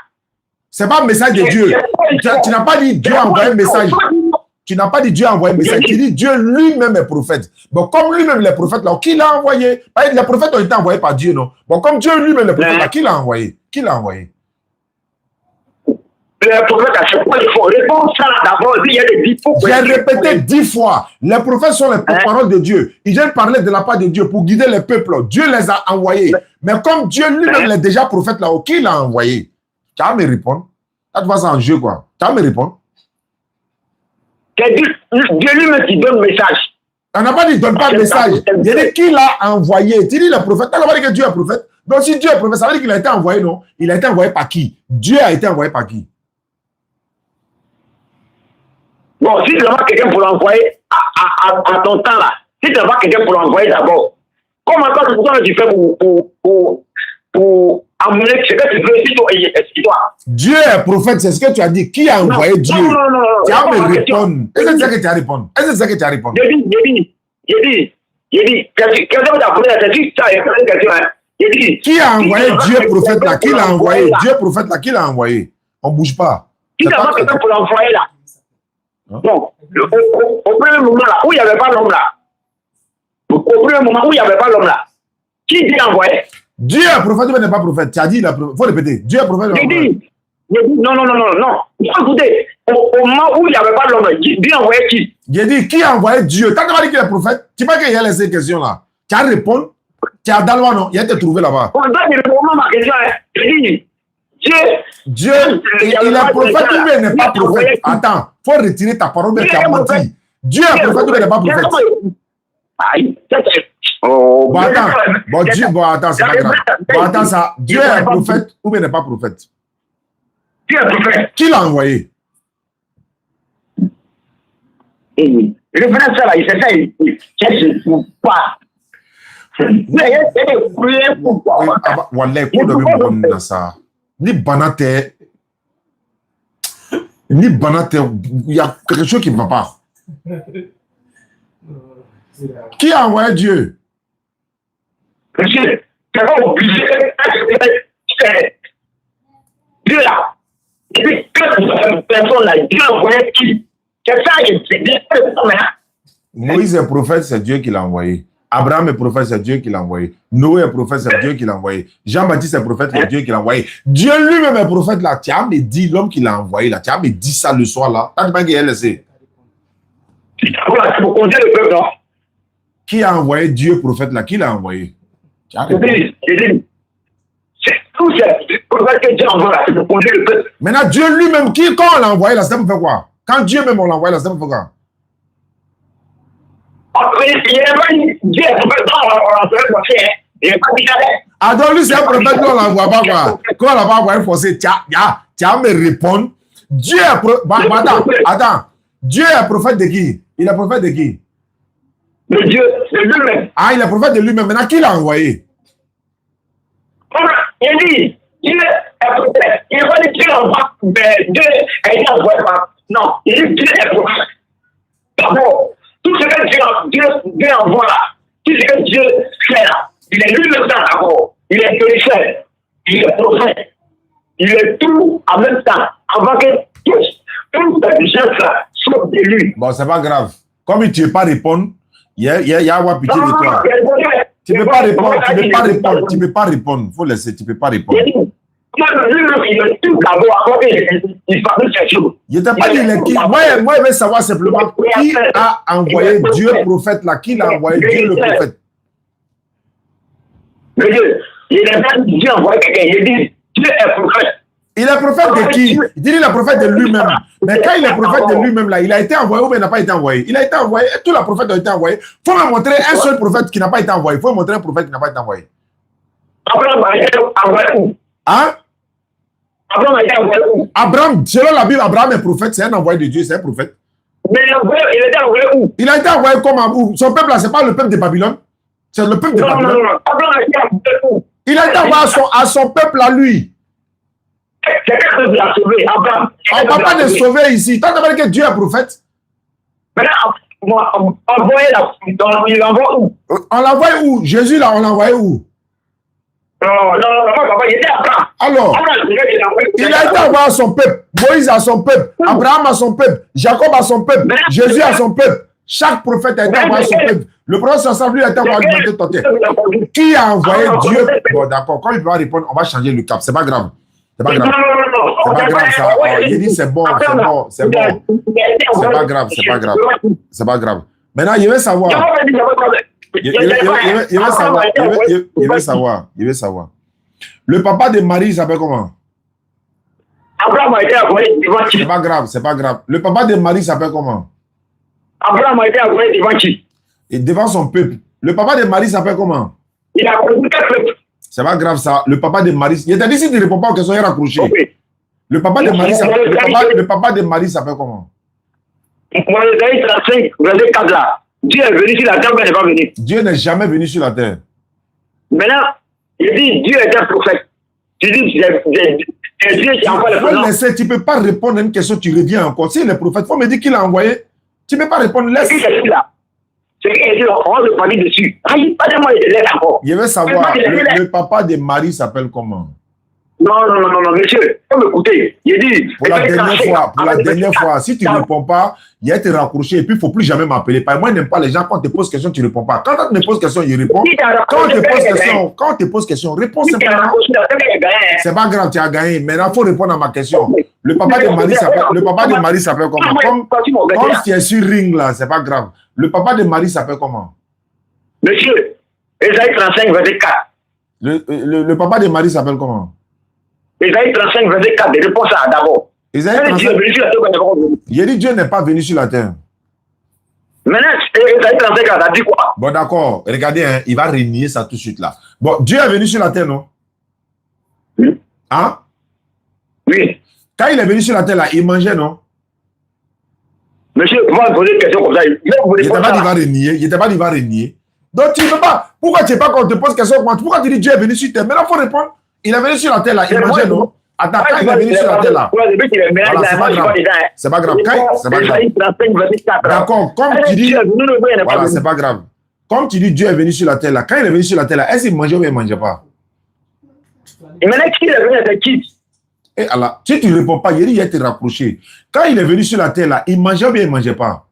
Ce n'est pas un message de Dieu. Tu n'as pas dit Dieu a envoyé un message. Tu n'as pas dit Dieu a envoyé un message. Tu dis Dieu lui-même est prophète. Bon, comme lui-même, les prophètes, là, qui l'a envoyé? Les prophètes ont été envoyés par Dieu, non? Bon, comme Dieu lui-même, les prophètes, là, qui l'a envoyé? Qui l'a envoyé? Les prophètes, à chaque fois, il faut répondre ça d'abord. Il y a des J'ai répété 10 fois. Les prophètes sont les porte-paroles de Dieu. Ils viennent parler de la part de Dieu pour guider les peuples. Dieu les a envoyés. Mais comme Dieu lui-même est déjà prophète là-haut, qui l'a envoyé? Tu vas me répondre. Ça te va en jeu, quoi. Tu vas me répondre. C'est Dieu lui-même qui donne le message. On n'a pas dit donne pas le message. Il dit qui l'a envoyé. Tu dis le prophète. Tu n'as pas dit que Dieu est prophète. Donc si Dieu est prophète, ça veut dire qu'il a été envoyé, non? Il a été envoyé par qui? Dieu a été envoyé par qui? Bon, si tu n'as pas quelqu'un pour l'envoyer à ton temps là, si tu n'as pas quelqu'un pour l'envoyer d'abord, comment tu fais pour amener ce que tu veux si toi? Dieu est prophète, c'est ce que tu as dit. Qui a envoyé Dieu? Non. Tu vas me répondre. Est-ce que c'est ça que tu as répondu? Est-ce que c'est ça que tu as répondu? J'ai dit, quelqu'un t'a posé la question, tu as répondu une question. Qui a envoyé Dieu prophète là? Qui l'a envoyé? Dieu prophète là, qui l'a envoyé? On ne bouge pas. Qui n'a pas quelqu'un pour l'envoyer là? Bon, au premier moment là, où il n'y avait pas l'homme là, au premier moment où il n'y avait pas l'homme là, qui dit envoyer? Dieu est prophète, mais n'est pas prophète. Tu as dit, il faut répéter. Dieu est prophète. J'ai dit, non. Écoutez, au moment où il n'y avait pas l'homme, Dieu envoyait qui? J'ai dit, qui a envoyé Dieu? Tu n'as pas dit qu'il est prophète. Tu vois qu'il y a laissé question là. Tu as répondu. Tu as dans non? Il a été trouvé là-bas. On doit répondre à ma question. J'ai dit, Dieu, il est prophète ou il n'est pas prophète? Attends, il faut retirer ta parole, mais tu as menti. Dieu est prophète ou il n'est pas prophète? Aïe, bon, attends, c'est pas grave. Bon, attends, ça. Dieu est prophète ou il n'est pas prophète? Dieu est prophète. Qui l'a envoyé? Référence ça là, c'est ça, il ne pas. Mais il y a des prières pour quoi? Voilà, il y a ça. Ni banate, il y a quelque chose qui ne va pas. Qui a envoyé Dieu? Monsieur, c'est pas obligé. Dieu là. Et puis, que personne là, Dieu a envoyé qui? C'est ça, c'est Dieu. Moïse est prophète, c'est Dieu qui l'a envoyé. Abraham est prophète, c'est Dieu qui l'a envoyé. Noé est prophète, c'est Dieu qui l'a envoyé. Jean-Baptiste est prophète, c'est Dieu qui l'a envoyé. Dieu lui-même est prophète là. Tu as me dit l'homme qui l'a envoyé là. Tu as me dit ça le soir là. T'as pas qu'il a laissé. Pour compter le peuple, non? Qui a envoyé Dieu prophète là? Qui l'a envoyé? Je dis, c'est tout ce prophète que Dieu envoie là, c'est pour compter le peuple. Maintenant, Dieu lui-même, quand on l'a envoyé là, c'était pour faire quoi? Quand Dieu même on l'a envoyé là, c'était pour faire quoi? Dieu est prophète, on l'a envoyé, il n'est pas dit ah donc lui c'est un prophète, nous on l'envoie pas quoi? Quand on l'a pas envoyé forcé, tu as me répondre. Dieu est prophète. Attends. Dieu est prophète de qui? Il est prophète de qui? de Dieu, de lui-même. Ah, il est prophète de lui-même. Maintenant, qui l'a envoyé? Il dit, Dieu est prophète. Il n'est pas dit Dieu envoie, Dieu a été envoyé par. Non, il dit Dieu est prophète. D'abord, tout ce que Dieu envoie là, tout ce que Dieu fait là, il est lui-même d'abord. Il est pécheur, il est prophète, il est tout en même temps, avant que toute cette chose là soit de lui. Bon, c'est pas grave. Comme tu ne veux pas répondre, il y a avoir pitié de toi. Tu ne peux pas répondre, tu ne peux pas répondre. Il faut laisser, tu ne peux pas répondre. Je t'ai pas dit qui. Moi, je veux savoir simplement qui a envoyé Dieu prophète là. Qui l'a envoyé Dieu le prophète? Dieu, il n'a pas dit Dieu envoyé quelqu'un. Il dit Dieu est prophète. Il est prophète de qui? Il dit il est prophète de lui-même. Mais quand il est prophète de lui-même là, il a été envoyé ou bien il n'a pas été envoyé? Il a été envoyé. Tous les prophètes ont été envoyés. Il faut me montrer un seul prophète qui n'a pas été envoyé. Il faut me montrer un prophète qui n'a pas été envoyé. Abraham a été envoyé où? Hein? Abraham a été envoyé où? Abraham, selon la Bible, Abraham est prophète. C'est un envoyé de Dieu, c'est un prophète. Mais il a été envoyé où? Il a été envoyé comme où? Son peuple là, c'est pas le peuple de Babylone. C'est le peuple de Babylone. Non. Abraham a été envoyé où? Il a été envoyé à son peuple à lui. Quelqu'un peut la sauver, Abraham. On ne va pas le sauver ici. Tant que Dieu est prophète. Maintenant, il l'envoie où? On l'envoie où? Jésus là, on l'a envoyé où? Non, il était Abraham. Alors, il a été envoyé à son peuple. Moïse à son peuple. Abraham à son peuple. Jacob à son peuple. Jésus à son peuple. Chaque prophète a été envoyé à son peuple. Le prophète Sassab lui a été envoyé à alimenter ton terre. Qui a envoyé Dieu? Bon, d'accord. Quand il va répondre, on va changer le cap. C'est pas grave. C'est pas grave. C'est pas grave ça. Il dit c'est bon. C'est pas grave. C'est pas grave. Maintenant, il veut savoir. Il veut savoir. Le papa de Marie, il s'appelle comment? Abraham a été envoyé devant qui? C'est pas grave. Le papa de Marie s'appelle comment? Abraham a été envoyé devant qui? Et devant son peuple. Le papa de Marie s'appelle comment? Il a connu quel peuple? C'est pas grave ça. Le papa de Marie. Il t'a dit si tu ne réponds pas aux questions, il est raccroché. Okay. Le papa de Marie s'appelle comment? Moi, Isaïe 35, verset 4 là. Dieu est venu sur la terre, mais il n'est pas venu. Dieu n'est jamais venu sur la terre. Maintenant, il dit Dieu est un prophète. Tu dis Dieu qui envoie le prophète. Tu ne peux pas répondre à une question, tu reviens encore. Si le prophète, il faut me dire qui l'a envoyé. Tu ne peux pas répondre. Laisse. C'est qui est dit, on va le parler dessus. Je veux savoir, le papa de Marie s'appelle comment? Non, monsieur, faut m'écouter. Il dit, pour la dernière fois, si tu ne réponds pas, il y a été raccroché et puis il ne faut plus jamais m'appeler. Moi, je n'aime pas les gens, quand on te pose question, tu ne réponds pas. Quand on te pose question, il répond. Quand on te pose question, réponds simplement. C'est pas grave, tu as gagné. Maintenant, il faut répondre à ma question. Le papa de Marie s'appelle comment? Comme si tu es sur ring là, c'est pas grave. Le papa de Marie s'appelle comment? Monsieur, Isaïe 35, verset 4. Le papa de Marie s'appelle comment? Isaïe 35, verset 4, réponds ça d'abord. Isaïe 35. Il dit Dieu n'est pas venu sur la terre. Maintenant, Isaïe 35, ça dit quoi? Bon, d'accord. Regardez, hein, il va renier ça tout de suite là. Bon, Dieu est venu sur la terre, non? Oui. Hein? Oui. Quand il est venu sur la terre là, il mangeait, non? Monsieur, moi, poser une question comme ça. Il n'était pas dit va renier. Donc, tu ne peux pas. Pourquoi tu ne sais pas quand on te pose question? Pourquoi tu dis Dieu est venu sur terre? Maintenant, il faut répondre. Il est venu sur la terre là, il mangeait, non? Attends, quand il est venu sur la terre là. Voilà, c'est pas grave. C'est pas grave. D'accord, comme tu dis. Voilà, c'est pas grave. Comme tu dis Dieu est venu sur la terre là, quand il est venu sur la terre là, est-ce qu'il mangeait ou il ne mangeait pas? Et maintenant, qui est venu avec qui? Et alors, si tu ne réponds pas, il a été rapproché. Quand il est venu sur la terre là, il mangeait ou bien il ne mangeait pas?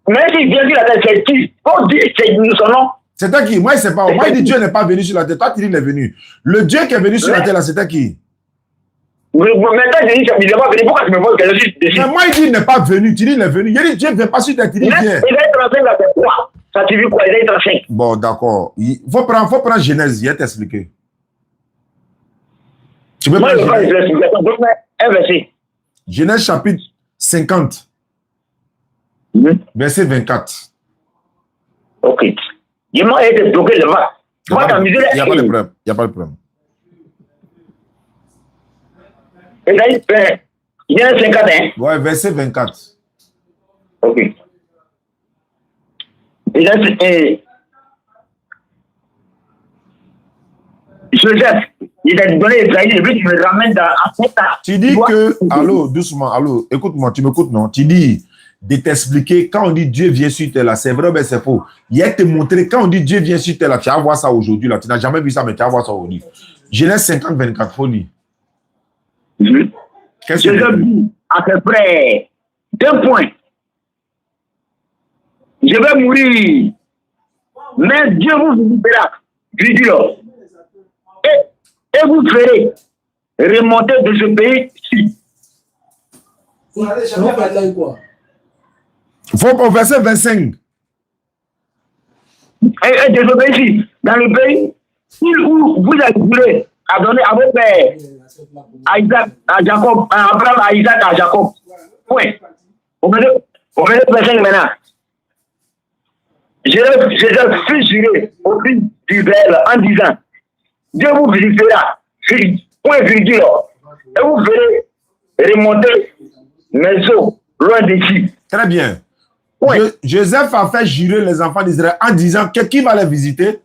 Mais s'il vient sur la terre, c'est qui? On dit c'est son nom. C'était qui? Moi, je ne sais pas. Moi, il dit Dieu n'est pas venu sur la terre. Toi, tu dis qu'il est venu. Le Dieu qui est venu sur la terre, là, c'était qui? Maintenant, je dis qu'il n'est pas venu. Pourquoi tu me poses quelque chose dessus? Mais moi, il dit qu'il n'est pas venu. Tu dis qu'il est venu. Il dit Dieu ne vient pas sur la terre. Tu dis viens. Il est 35 là, c'est quoi? Ça, tu dis quoi? Il est 35. Bon, d'accord. Il faut prendre Genèse. Il va t'expliquer. Tu peux Moi, je prendre vais pas l'explication. Donc, un verset. Genèse chapitre 50, verset 24. Ok. Il m'a été bloqué le bas. Il n'y a pas de problème. Il n'y a pas de problème. Il y a 50, hein? Ouais, verset 24. Ok. Joseph, il a donné Israël, et puis tu me ramènes dans un temps. Tu dis que, allô, doucement, allô, écoute-moi, tu m'écoutes, non? Tu dis de t'expliquer, quand on dit Dieu vient sur terre, là, c'est vrai, mais c'est faux. Il a te montré, quand on dit Dieu vient sur terre, là, tu vas voir ça aujourd'hui, là, tu n'as jamais vu ça, mais tu vas voir ça aujourd'hui. Genèse 50, 24, faut lire. Qu'est-ce que Joseph dit à peu près 2 points. Je vais mourir, mais Dieu vous visitera, virgule. Et vous ferez remonter de ce pays-ci. Faut au verset 25. Et de ce pays-ci, dans le pays où vous avez juré à donner à vos pères, à Isaac, à Jacob, à Abraham, à Isaac, à Jacob. Point. Au verset 25 maintenant. Je fais jurer au fils d'Israël en disant, Dieu vous visitera, point virgule, et vous verrez remonter mes eaux loin d'ici. Très bien. Oui. Joseph a fait jurer les enfants d'Israël en disant que qui va les visiter?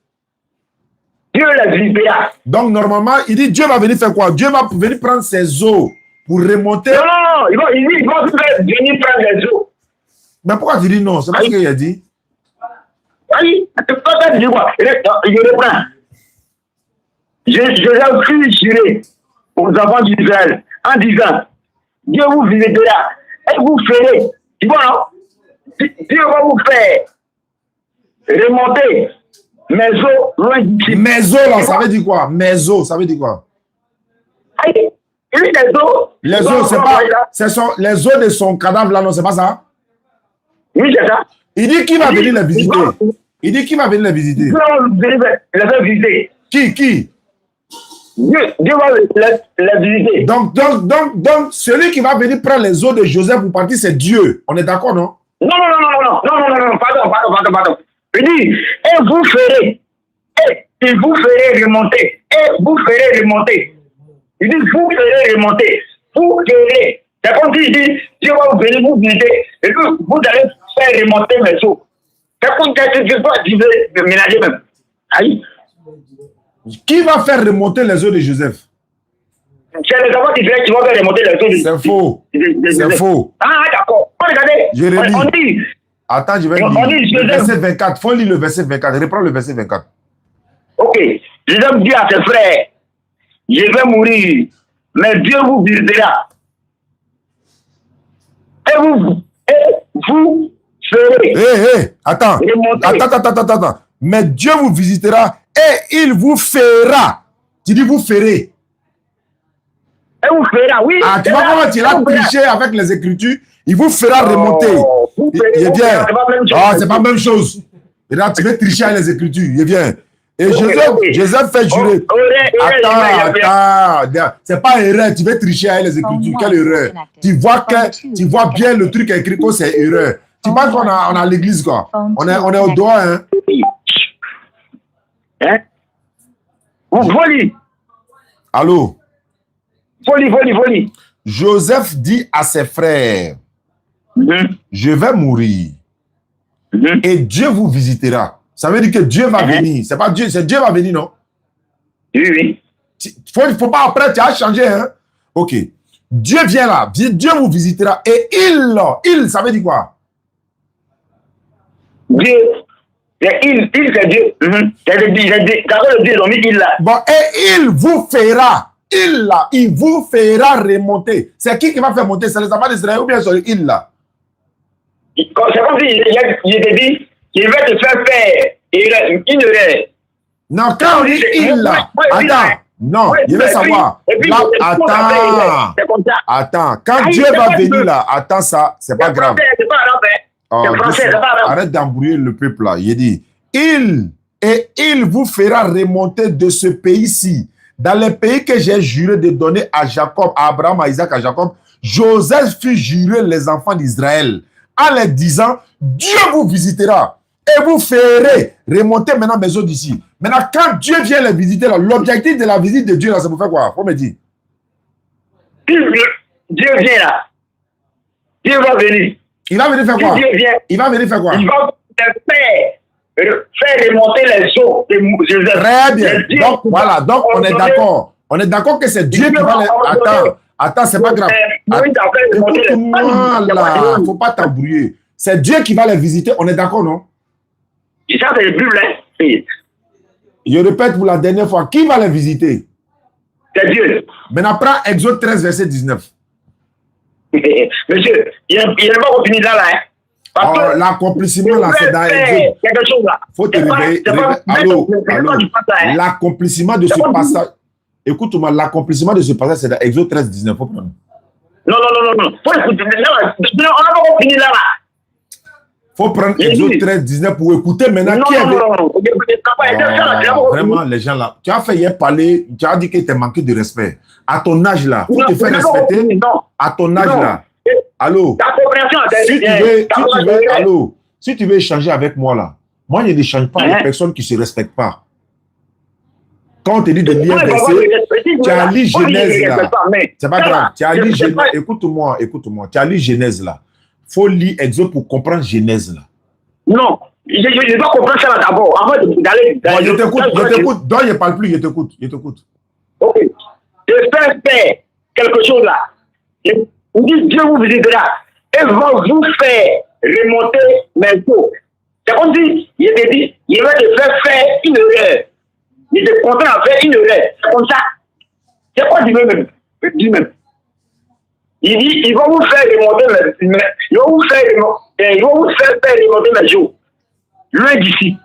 Dieu les visitera. Donc, normalement, il dit Dieu va venir faire quoi? Dieu va venir prendre ses eaux pour remonter. Non, il va venir prendre les eaux. Mais pourquoi tu dis non? C'est pas ce qu'il a dit. Oui, tu peux dire quoi? Je reprends. Je suis juré aux enfants d'Israël en disant Dieu vous visitera et vous ferez. Tu vois, Dieu va vous faire remonter mes eaux loin d'ici. Mes eaux, là, ça veut dire quoi? Mes eaux, ça veut dire quoi? Les eaux. Les eaux, c'est pas. Les eaux de son cadavre, là, non, c'est pas ça? Oui, c'est ça. Il dit qui va venir les visiter? Il dit qui va venir les visiter? Dieu va les faire visiter. Qui? Dieu va les visiter. Donc, celui qui va venir prendre les eaux de Joseph pour partir, c'est Dieu. On est d'accord, non? Non, pardon. Il dit, et vous ferez remonter. Il dit, vous ferez remonter. Vous ferez. C'est comme s'il dit, Dieu va vous venir vous visiter. Et puis, vous allez faire remonter mes eaux. C'est comme si tu veux ménager même. Aïe. Qui va faire remonter les eaux de Joseph? C'est les enfants d'Israël qui vont faire remonter les eaux de Joseph. C'est faux. C'est faux. Ah, d'accord. Regardez. Je relis. On dit. Attends, je vais lire. Le verset 24. Faut lire le verset 24. Reprends le verset 24. Ok. Joseph dit à ses frères, je vais mourir, mais Dieu vous visitera. Et vous ferez. Attends. Mais Dieu vous visitera et il vous fera. Tu dis vous ferez. Et vous fera, oui. Ah, tu vois comment tu l'as triché avec les Écritures? Il vous fera remonter. Il est bien. Ah, c'est pas la même chose. Et là, tu veux tricher avec les Écritures. Il est bien. Et Joseph fait jurer. Attends. C'est pas erreur. Tu veux tricher avec les Écritures. Quelle erreur? Tu vois bien le truc écrit que c'est erreur. Tu penses qu'on a l'église, quoi. On est au doigt, hein. Hein? Folie. Allô? Folie. Joseph dit à ses frères, je vais mourir et Dieu vous visitera. Ça veut dire que Dieu va venir. C'est pas Dieu, c'est Dieu va venir, non? Oui. Faut pas après, tu as changé, hein? Ok. Dieu vient là, Dieu vous visitera et il, ça veut dire quoi? Dieu, il c'est Dieu. D'accord, le Dieu, ils ont mis il là. Bon, et il vous fera. Il vous fera remonter. C'est qui va faire monter? C'est les enfants d'Israël ou bien c'est il là? C'est comme si il te dit, il va te faire il ne reste. Non, quand on dit il là, attends, non, il veut savoir. Là, attends, quand Dieu va venir là, attends ça, c'est pas grave. Arrête d'embrouiller le peuple là. Il dit, il vous fera remonter de ce pays-ci, dans les pays que j'ai juré de donner à Jacob, à Abraham, à Isaac, à Jacob. Joseph fit jurer les enfants d'Israël en leur disant, Dieu vous visitera et vous ferez remonter maintenant mes eaux d'ici. Maintenant, quand Dieu vient les visiter, l'objectif de la visite de Dieu, c'est pour faire quoi? Faut me dire. Dieu vient là. Dieu va venir. Il va venir faire quoi? Il va venir faire quoi? Il va faire remonter les eaux de Joseph. Très bien. Donc, voilà. Donc, on est d'accord. On est d'accord que c'est Dieu qui va les... Attends, c'est pas grave. Écoute-moi là. Faut pas t'embrouiller. C'est Dieu qui va les visiter. On est d'accord, non? Ça, c'est le Bible. Je répète pour la dernière fois. Qui va les visiter? C'est Dieu. Maintenant, prends Exode 13, verset 19. Monsieur, il n'est pas continué là. L'accomplissement là, c'est dans Exode. Quelque chose là. Faut te réveiller. Allô. L'accomplissement de ce passage. Écoute-moi, l'accomplissement de ce passage, c'est dans Exode 13, 19. Faut prendre. Non. Faut écouter. On n'a pas fini là. Faut prendre Exode 13, 19 pour écouter maintenant qui est. Vraiment, les gens là. Tu as fait hier parler, tu as dit que tu as manqué de respect. À ton âge là, faut te faire respecter. À ton âge là. Allô. Si tu veux échanger avec moi là, moi je n'échange pas avec personnes qui ne se respectent pas. Quand on te dit de lire un verset, tu as lu Genèse là. C'est pas grave. Tu as lu Genèse. Écoute-moi. Tu as lu Genèse là. Faut lire Exode pour comprendre Genèse là. Non, je dois comprendre ça d'abord. Avant d'aller. Bon, je t'écoute. Donc, je ne parle plus, je t'écoute. Ok. Je fais faire quelque chose là. On dit Dieu vous visitera et va vous faire remonter mes eaux. C'est comme si il te dit, il va te faire une erreur. Il te contraint à faire une erreur. C'est comme ça. C'est quoi Dieu même? Il dit, il va vous faire remonter mes jours. Loin d'ici.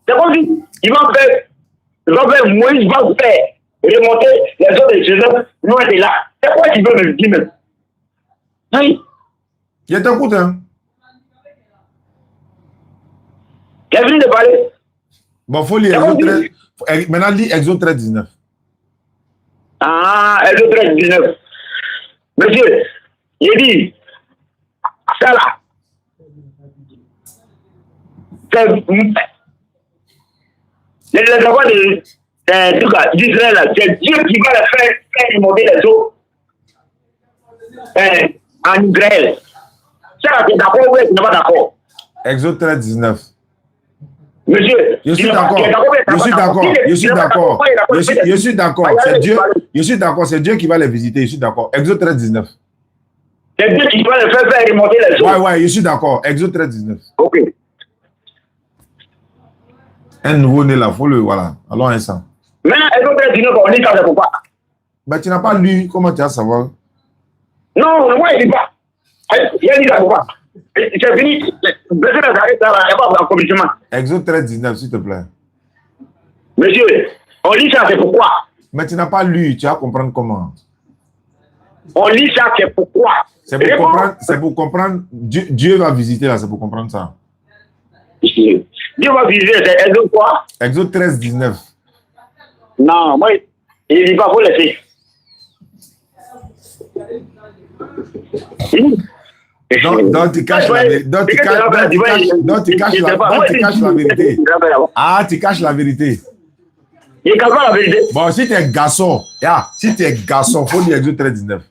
C'est comme si il va faire Moïse va vous faire remonter les eaux de Joseph loin de là. C'est quoi qu'il veut me dire même? Oui. Je t'écoute, hein. Tu as fini de parler? Bon, faut lire Exode 13. Maintenant, lis Exode 13, 19. Ah, Exode 13, 19. Monsieur, il dit, ça là, c'est les enfants d'Israël là, c'est Dieu qui va les faire remonter les eaux en Israël. Ça là, tu es d'accord ou tu n'es pas d'accord? Exode 13, 19. Monsieur, je suis d'accord. C'est Dieu. Je suis d'accord. C'est Dieu qui va les visiter. Je suis d'accord. Exode 13, 19. C'est Dieu qui va les faire remonter les eaux. Ouais, je suis d'accord. Exode 13, 19. Ok. Un nouveau né là, faut le voilà. Alors instant. Maintenant, Exode 13, 19, on dit ça, c'est pourquoi? Mais tu n'as pas lu. Comment tu vas savoir? Non, moi, il ne dit pas. Il a dit ça pourquoi? C'est fini. Il n'y a pas d'accomplissement. Exode 13, 19, s'il te plaît. Monsieur, on lit ça, c'est pourquoi? Mais tu n'as pas lu, tu vas comprendre comment. On lit ça, c'est pourquoi? C'est pour comprendre. Dieu va visiter là, c'est pour comprendre ça. Dieu va visiter, c'est Exode quoi? Exode 13, 19. Non, moi, il ne dit pas, faut laisser. Donc tu caches la vérité. Donc tu caches la vérité. Ah, tu caches la vérité. Il cache pas la vérité. Bon, si tu es garçon, faut lire Exode 13, 19.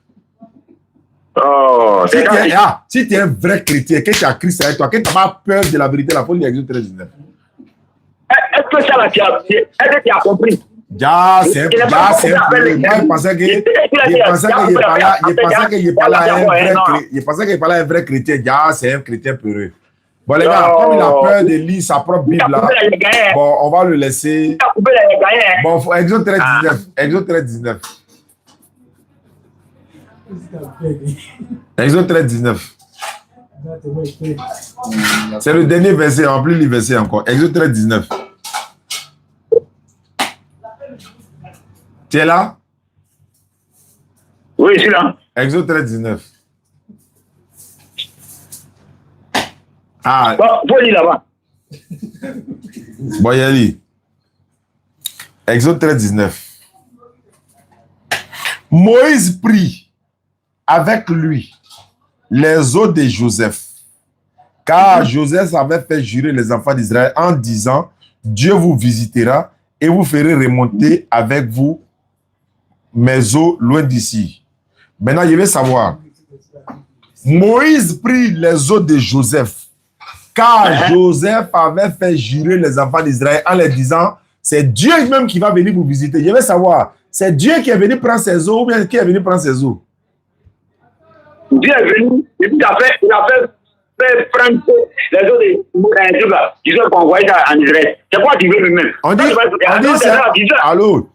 Oh, si tu es un vrai chrétien, que tu as Christ avec toi, que tu n'as pas peur de la vérité, il faut lire Exode 13, 19. Est-ce que ça là, tu as compris? Moi, je pensais qu'il parlait à un vrai chrétien. C'est un chrétien peureux. Bon, les gars, comme il a peur de lire sa propre Bible là, bon, on va le laisser. Bon, Exode 13, 19. Exode 13, 19. Exode 13, 19. C'est le dernier verset, remplis le verset encore. Exode 13, 19. Tu es là? Oui, je suis là. Exode 13, 19. Ah, Bon, faut lire là-bas. bon, Yali. Exode 13, 19. Moïse prit avec lui les os de Joseph, car Joseph avait fait jurer les enfants d'Israël en disant, Dieu vous visitera et vous ferez remonter avec vous mes os loin d'ici. Maintenant, je vais savoir. Moïse prit les os de Joseph, car Joseph avait fait jurer les enfants d'Israël en leur disant, c'est Dieu même qui va venir vous visiter. Je vais savoir, c'est Dieu qui est venu prendre ses os ou bien qui est venu prendre ses os? Dieu est venu, et puis il a fait prendre les autres qui sont envoyés en Israël. C'est quoi tu veux lui-même? On dit allô,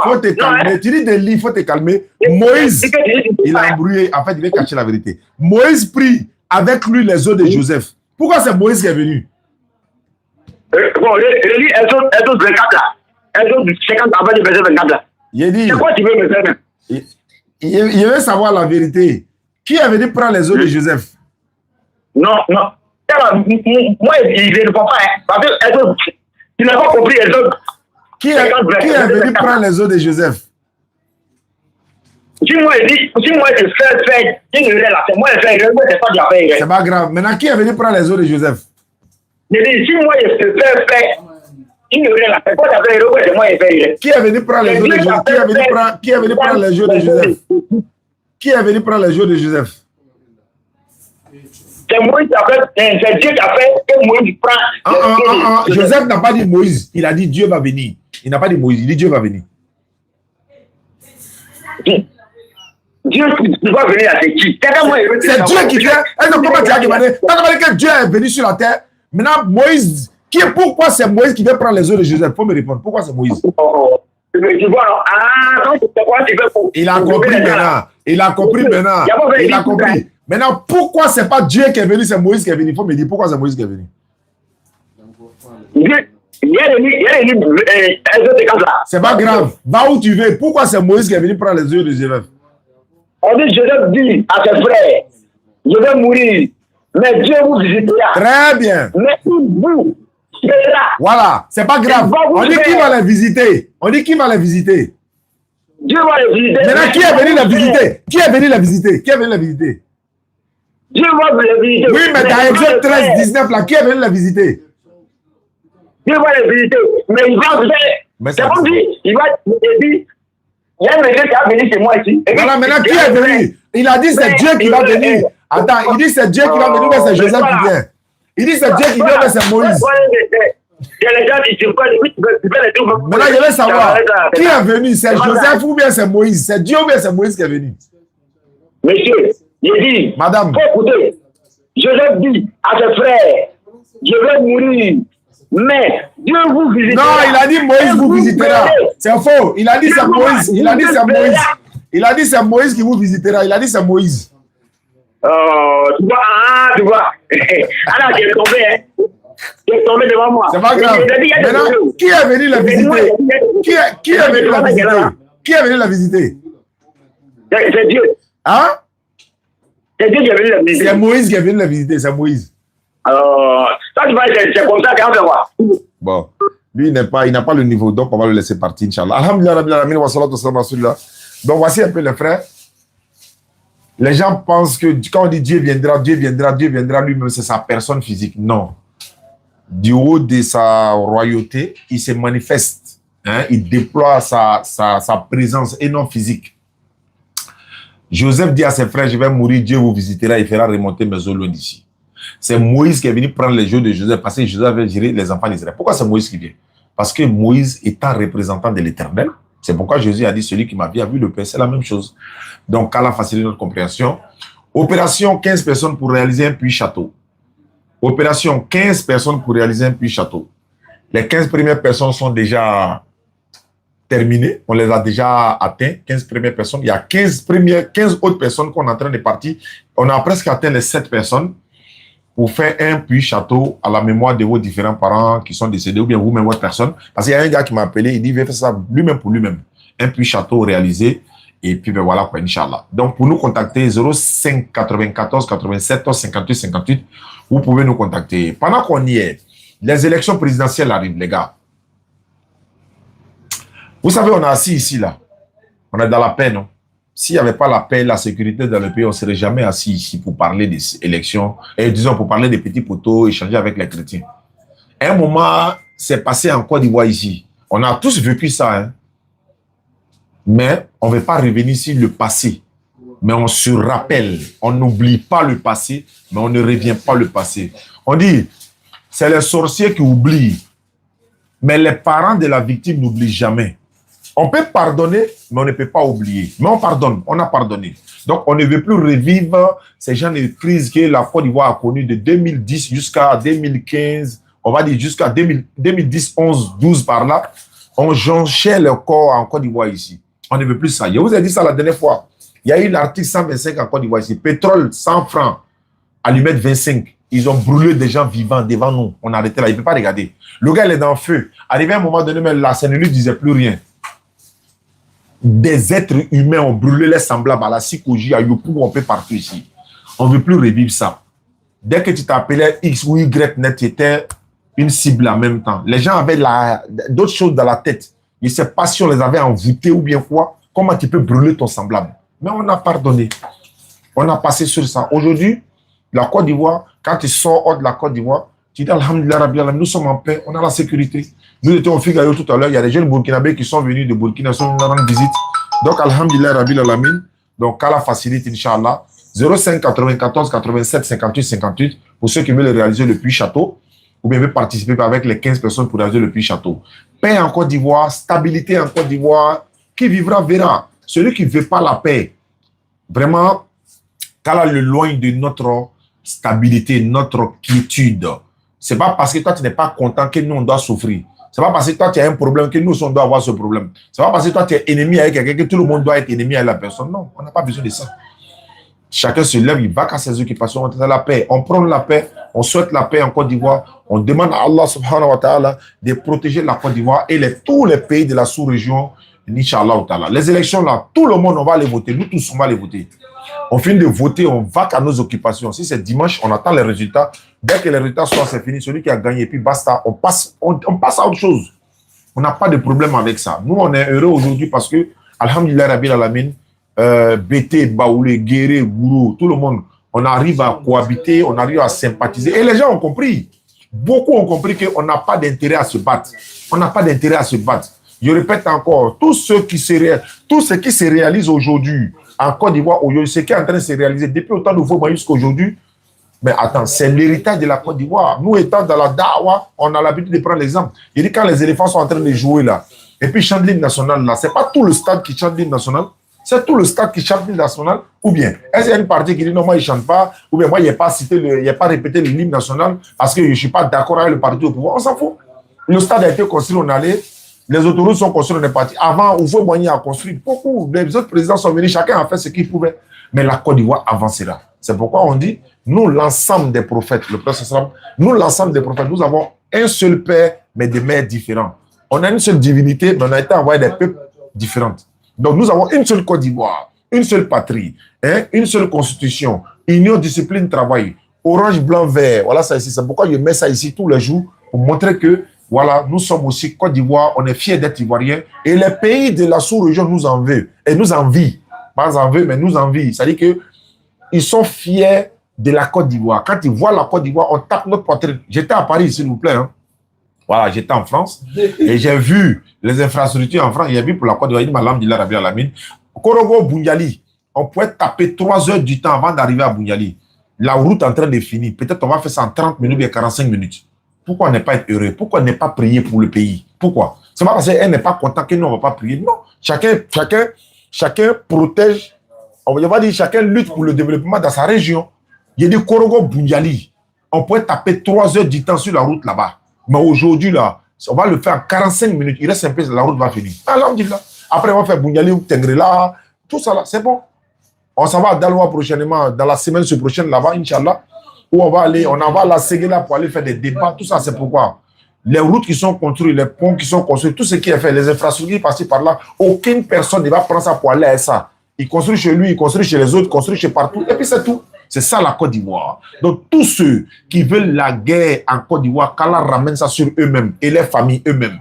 faut te calmer. Tu dis des livres, faut te calmer. Moïse, il a embrouillé. En fait, il veut cacher la vérité. Moïse prit avec lui les os de Joseph. Pourquoi c'est Moïse qui est venu? Bon, relis Exode 24 là. Exode 50 avant le verset 24 là. C'est quoi tu veux me faire même? Il veut savoir la vérité. Qui est venu prendre les os de Joseph? Non. Moi, je ne comprends pas. Parce que tu n'as pas compris Exode. Qui est venu prendre les os de Joseph? Si moi je fais, c'est moi je fais, c'est pas de la paix. C'est pas grave. Maintenant, qui est venu prendre les os de Joseph? Je dis, si moi je fais, c'est pas de la paix, c'est moi je fais. Qui est venu prendre les os de Joseph? Qui est venu prendre les os de Joseph? Qui est venu prendre les os de Joseph? C'est Moïse qui a fait, c'est Dieu qui a fait, et Moïse prend. Joseph n'a pas dit Moïse, il a dit Dieu va venir. Il n'a pas dit Moïse, il dit Dieu va venir. Dieu va venir à qui? C'est Dieu qui fait. Est-ce que comment tu as demandé? Tu as demandé que Dieu est venu sur la terre. Maintenant, Moïse, pourquoi c'est Moïse qui veut prendre les os de Joseph? Il faut me répondre. Pourquoi c'est Moïse? Il a compris maintenant. Il a compris maintenant. Il a compris. Maintenant, pourquoi c'est pas Dieu qui est venu, c'est Moïse qui est venu? Il faut me dire pourquoi c'est Moïse qui est venu. C'est pas grave. Va où tu veux. Pourquoi c'est Moïse qui est venu prendre les yeux de Joseph? On dit, Joseph dit à ses frères, je vais mourir, mais Dieu vous visitera. Très bien. Mais vous, c'est là. Voilà, c'est pas grave. On dit qui va les visiter. On dit qui va les visiter. Dieu va les visiter. Maintenant, qui est venu les visiter? Qui est venu les visiter? Qui est venu les visiter? Dieu va les visiter. Oui, mais dans Exode 13, 19, là, qui est venu les visiter? Dieu va les visiter, mais il va faire. C'est comme si il va dire, il y a un monsieur qui a venu chez moi ici. Voilà, maintenant, qui est venu? Il a dit c'est Dieu qui va venir. Attends, il dit c'est Dieu qui va venir, mais c'est Joseph qui vient. Il dit c'est Dieu qui vient, mais c'est Moïse. Maintenant, je vais savoir, qui est venu? C'est Joseph ou bien c'est Moïse? C'est Dieu ou bien c'est Moïse qui est venu? Monsieur, il dit, madame, écoutez, Joseph dit à ses frères, je vais mourir, mais Dieu vous visitera. Non, il a dit Moïse vous visitera. C'est faux. Il a dit c'est Moïse. Il a dit c'est Moïse. Il a dit c'est Moïse qui vous visitera. Il a dit c'est Moïse. Tu vois. Alors, j'ai tombé, hein. J'ai tombé devant moi. C'est pas grave. Maintenant, qui est venu la visiter? Qui est venu la visiter? Qui est venu la visiter? C'est Dieu. Hein? C'est Dieu qui est venu la visiter. C'est Moïse qui est venu la visiter. C'est Moïse. Ça, tu vois, c'est comme ça qu'on va voir. Bon. Lui, il n'a pas le niveau, donc on va le laisser partir, Inch'Allah. Alhamdulillah, Rabbil Alamin, wa salatu wa salam wa rasulillah. Donc, voici un peu les frères. Les gens pensent que quand on dit Dieu viendra, lui-même, c'est sa personne physique. Non. Du haut de sa royauté, il se manifeste. Hein? Il déploie sa présence et non physique. Joseph dit à ses frères, je vais mourir, Dieu vous visitera, il fera remonter mes os loin d'ici. C'est Moïse qui est venu prendre les jeux de Joseph parce que Joseph avait géré les enfants d'Israël. Pourquoi c'est Moïse qui vient? Parce que Moïse étant représentant de l'Éternel, c'est pourquoi Jésus a dit, celui qui m'a vu le Père, c'est la même chose. Donc, qu'Allah facilite notre compréhension. Opération 15 personnes pour réaliser un puits château. Opération 15 personnes pour réaliser un puits château. Les 15 premières personnes sont déjà terminées. On les a déjà atteints, 15 premières personnes. Il y a 15 autres personnes qu'on est en train de partir. On a presque atteint les 7 personnes. pour faire un puits château à la mémoire de vos différents parents qui sont décédés, ou bien vous-même, votre personne. Parce qu'il y a un gars qui m'a appelé, il dit, il veut faire ça lui-même pour lui-même. Un puits château réalisé. Et puis, ben voilà, quoi, Inch'Allah. Donc, pour nous contacter, 05 94 87 58 58, vous pouvez nous contacter. Pendant qu'on y est, les élections présidentielles arrivent, les gars. Vous savez, on est assis ici, là. On est dans la paix, non? S'il n'y avait pas la paix, la sécurité dans le pays, on ne serait jamais assis ici pour parler des élections, et disons, pour parler des petits poteaux, échanger avec les chrétiens. Un moment, c'est passé en Côte d'Ivoire ici. On a tous vécu ça, hein. Mais on ne veut pas revenir sur le passé. Mais on se rappelle. On n'oublie pas le passé, mais on ne revient pas le passé. On dit, c'est les sorciers qui oublient. Mais les parents de la victime n'oublient jamais. On peut pardonner, mais on ne peut pas oublier. Mais on pardonne, on a pardonné. Donc, on ne veut plus revivre ces genres de crises que la Côte d'Ivoire a connues de 2010 jusqu'à 2015, on va dire jusqu'à 2010, 11, 12 par là. On jonchait le corps en Côte d'Ivoire ici. On ne veut plus ça. Je vous ai dit ça la dernière fois. Il y a eu l'article 125 en Côte d'Ivoire ici. Pétrole, 100 francs. Allumette, 25. Ils ont brûlé des gens vivants devant nous. On a arrêté là. Il ne peut pas regarder. Le gars, il est dans le feu. Arrivé à un moment donné, même là, ça ne lui disait plus rien. Des êtres humains ont brûlé les semblables à la Sikoji, à Yopou, un peu partout ici. On ne veut plus revivre ça. Dès que tu t'appelais X ou Y net, tu étais une cible en même temps. Les gens avaient d'autres choses dans la tête. Je ne sais pas si on les avait envoûtés ou bien quoi. Comment tu peux brûler ton semblable? Mais on a pardonné. On a passé sur ça. Aujourd'hui, la Côte d'Ivoire, quand tu sors hors de la Côte d'Ivoire, tu dis Alhamdulillah Rabbil Alamin, nous sommes en paix, on a la sécurité. Nous étions au Figaro tout à l'heure, il y a des jeunes Burkinabés qui sont venus de Burkina, sont venus rendre visite. Donc Alhamdulillah Rabbil Alamin, donc qu'Allah facilite, Inch'Allah. 05 94 87 58 58 pour ceux qui veulent réaliser le puits château ou bien veulent participer avec les 15 personnes pour réaliser le puits château. Paix en Côte d'Ivoire, stabilité en Côte d'Ivoire, qui vivra verra. Celui qui ne veut pas la paix, vraiment, qu'Allah le loigne de notre stabilité, notre quiétude. Ce n'est pas parce que toi tu n'es pas content que nous on doit souffrir. Ce n'est pas parce que toi tu as un problème que nous on doit avoir ce problème. Ce n'est pas parce que toi tu es ennemi avec quelqu'un que tout le monde doit être ennemi avec la personne. Non, on n'a pas besoin de ça. Chacun se lève, il va qu'à ses occupations, on a la paix. On prend la paix, on souhaite la paix en Côte d'Ivoire. On demande à Allah subhanahu wa ta'ala de protéger la Côte d'Ivoire et tous les pays de la sous-région, Inch'Allah ta'ala. Les élections là, tout le monde on va les voter, nous tous on va les voter. On finit de voter, on va qu'à nos occupations. Si c'est dimanche, on attend les résultats. Dès que les résultats sont, c'est fini. Celui qui a gagné, puis basta, on passe à autre chose. On n'a pas de problème avec ça. Nous, on est heureux aujourd'hui parce que, Alhamdulillah Rabbil Alamin, Bété, Baoulé, Guéré, Gourou, tout le monde, on arrive à cohabiter, on arrive à sympathiser. Et les gens ont compris. Beaucoup ont compris qu'on n'a pas d'intérêt à se battre. On n'a pas d'intérêt à se battre. Je répète encore, tout ce qui se réalise aujourd'hui en Côte d'Ivoire, ce qui est en train de se réaliser depuis autant de fois jusqu'à aujourd'hui, mais attends, c'est l'héritage de la Côte d'Ivoire. Nous étant dans la Dawa, on a l'habitude de prendre l'exemple. Il dit quand les éléphants sont en train de jouer là, et puis chantent l'hymne national là, c'est pas tout le stade qui chante l'hymne national, c'est tout le stade qui chante l'hymne national, ou bien, est-ce qu'il y a une partie qui dit non, moi il chante pas, ou bien moi il n'y a pas cité, il n'y a pas répété l'hymne national parce que je ne suis pas d'accord avec le parti au pouvoir, on s'en fout. Le stade a été construit, on allait. Les autoroutes sont construites, on est parti. Avant, Oufoué Boigny a construit. Beaucoup, les autres présidents sont venus, chacun a fait ce qu'il pouvait. Mais la Côte d'Ivoire avancera. C'est pourquoi on dit, nous, l'ensemble des prophètes, le prophète, nous, l'ensemble des prophètes, nous avons un seul Père, mais des mères différents. On a une seule divinité, mais on a été envoyé des peuples différents. Donc, nous avons une seule Côte d'Ivoire, une seule patrie, hein, une seule constitution, union, discipline, travail, orange, blanc, vert. Voilà ça ici. C'est pourquoi je mets ça ici tous les jours pour montrer que voilà, nous sommes aussi Côte d'Ivoire, on est fiers d'être Ivoiriens et les pays de la sous-région nous en veulent et nous envient. Pas en veulent, mais nous envient. C'est-à-dire qu'ils sont fiers de la Côte d'Ivoire. Quand ils voient la Côte d'Ivoire, on tape notre poitrine. J'étais à Paris, s'il vous plaît. Hein. Voilà, j'étais en France et j'ai vu les infrastructures en France. J'ai vu pour la Côte d'Ivoire, il m'a dit, Alhamdulillah, Rabbil Alamin. Korogo, Boundiali, on pouvait taper 3 heures du temps avant d'arriver à Boundiali. La route est en train de finir. Peut-être on va faire ça en 30 minutes, bien 45 minutes. Pourquoi ne pas être heureux? Pourquoi ne pas prier pour le pays? Pourquoi? C'est pas parce qu'elle n'est pas contente que nous, on ne va pas prier. Non. Chacun protège, on va dire chacun lutte pour le développement dans sa région. Il y a des Korogo Boundiali. On pourrait taper 3 heures du temps sur la route là-bas. Mais aujourd'hui, là, on va le faire en 45 minutes. Il reste un peu, la route va finir. Alhamdulillah. Après, on va faire Boundiali ou Tengrela. Tout ça là, c'est bon. On s'en va à Daloa prochainement, dans la semaine prochaine là-bas, Inch'Allah. où on va aller, on en va à la Séguéla pour aller faire des débats. Tout ça, c'est pourquoi les routes qui sont construites, les ponts qui sont construits, tout ce qui est fait, les infrastructures passées par là, aucune personne ne va prendre ça pour aller à ça. Il construit chez lui, il construit chez les autres, il construit chez partout, et puis c'est tout. C'est ça la Côte d'Ivoire. Donc tous ceux qui veulent la guerre en Côte d'Ivoire, qu'Allah ramène ça sur eux-mêmes et les familles eux-mêmes.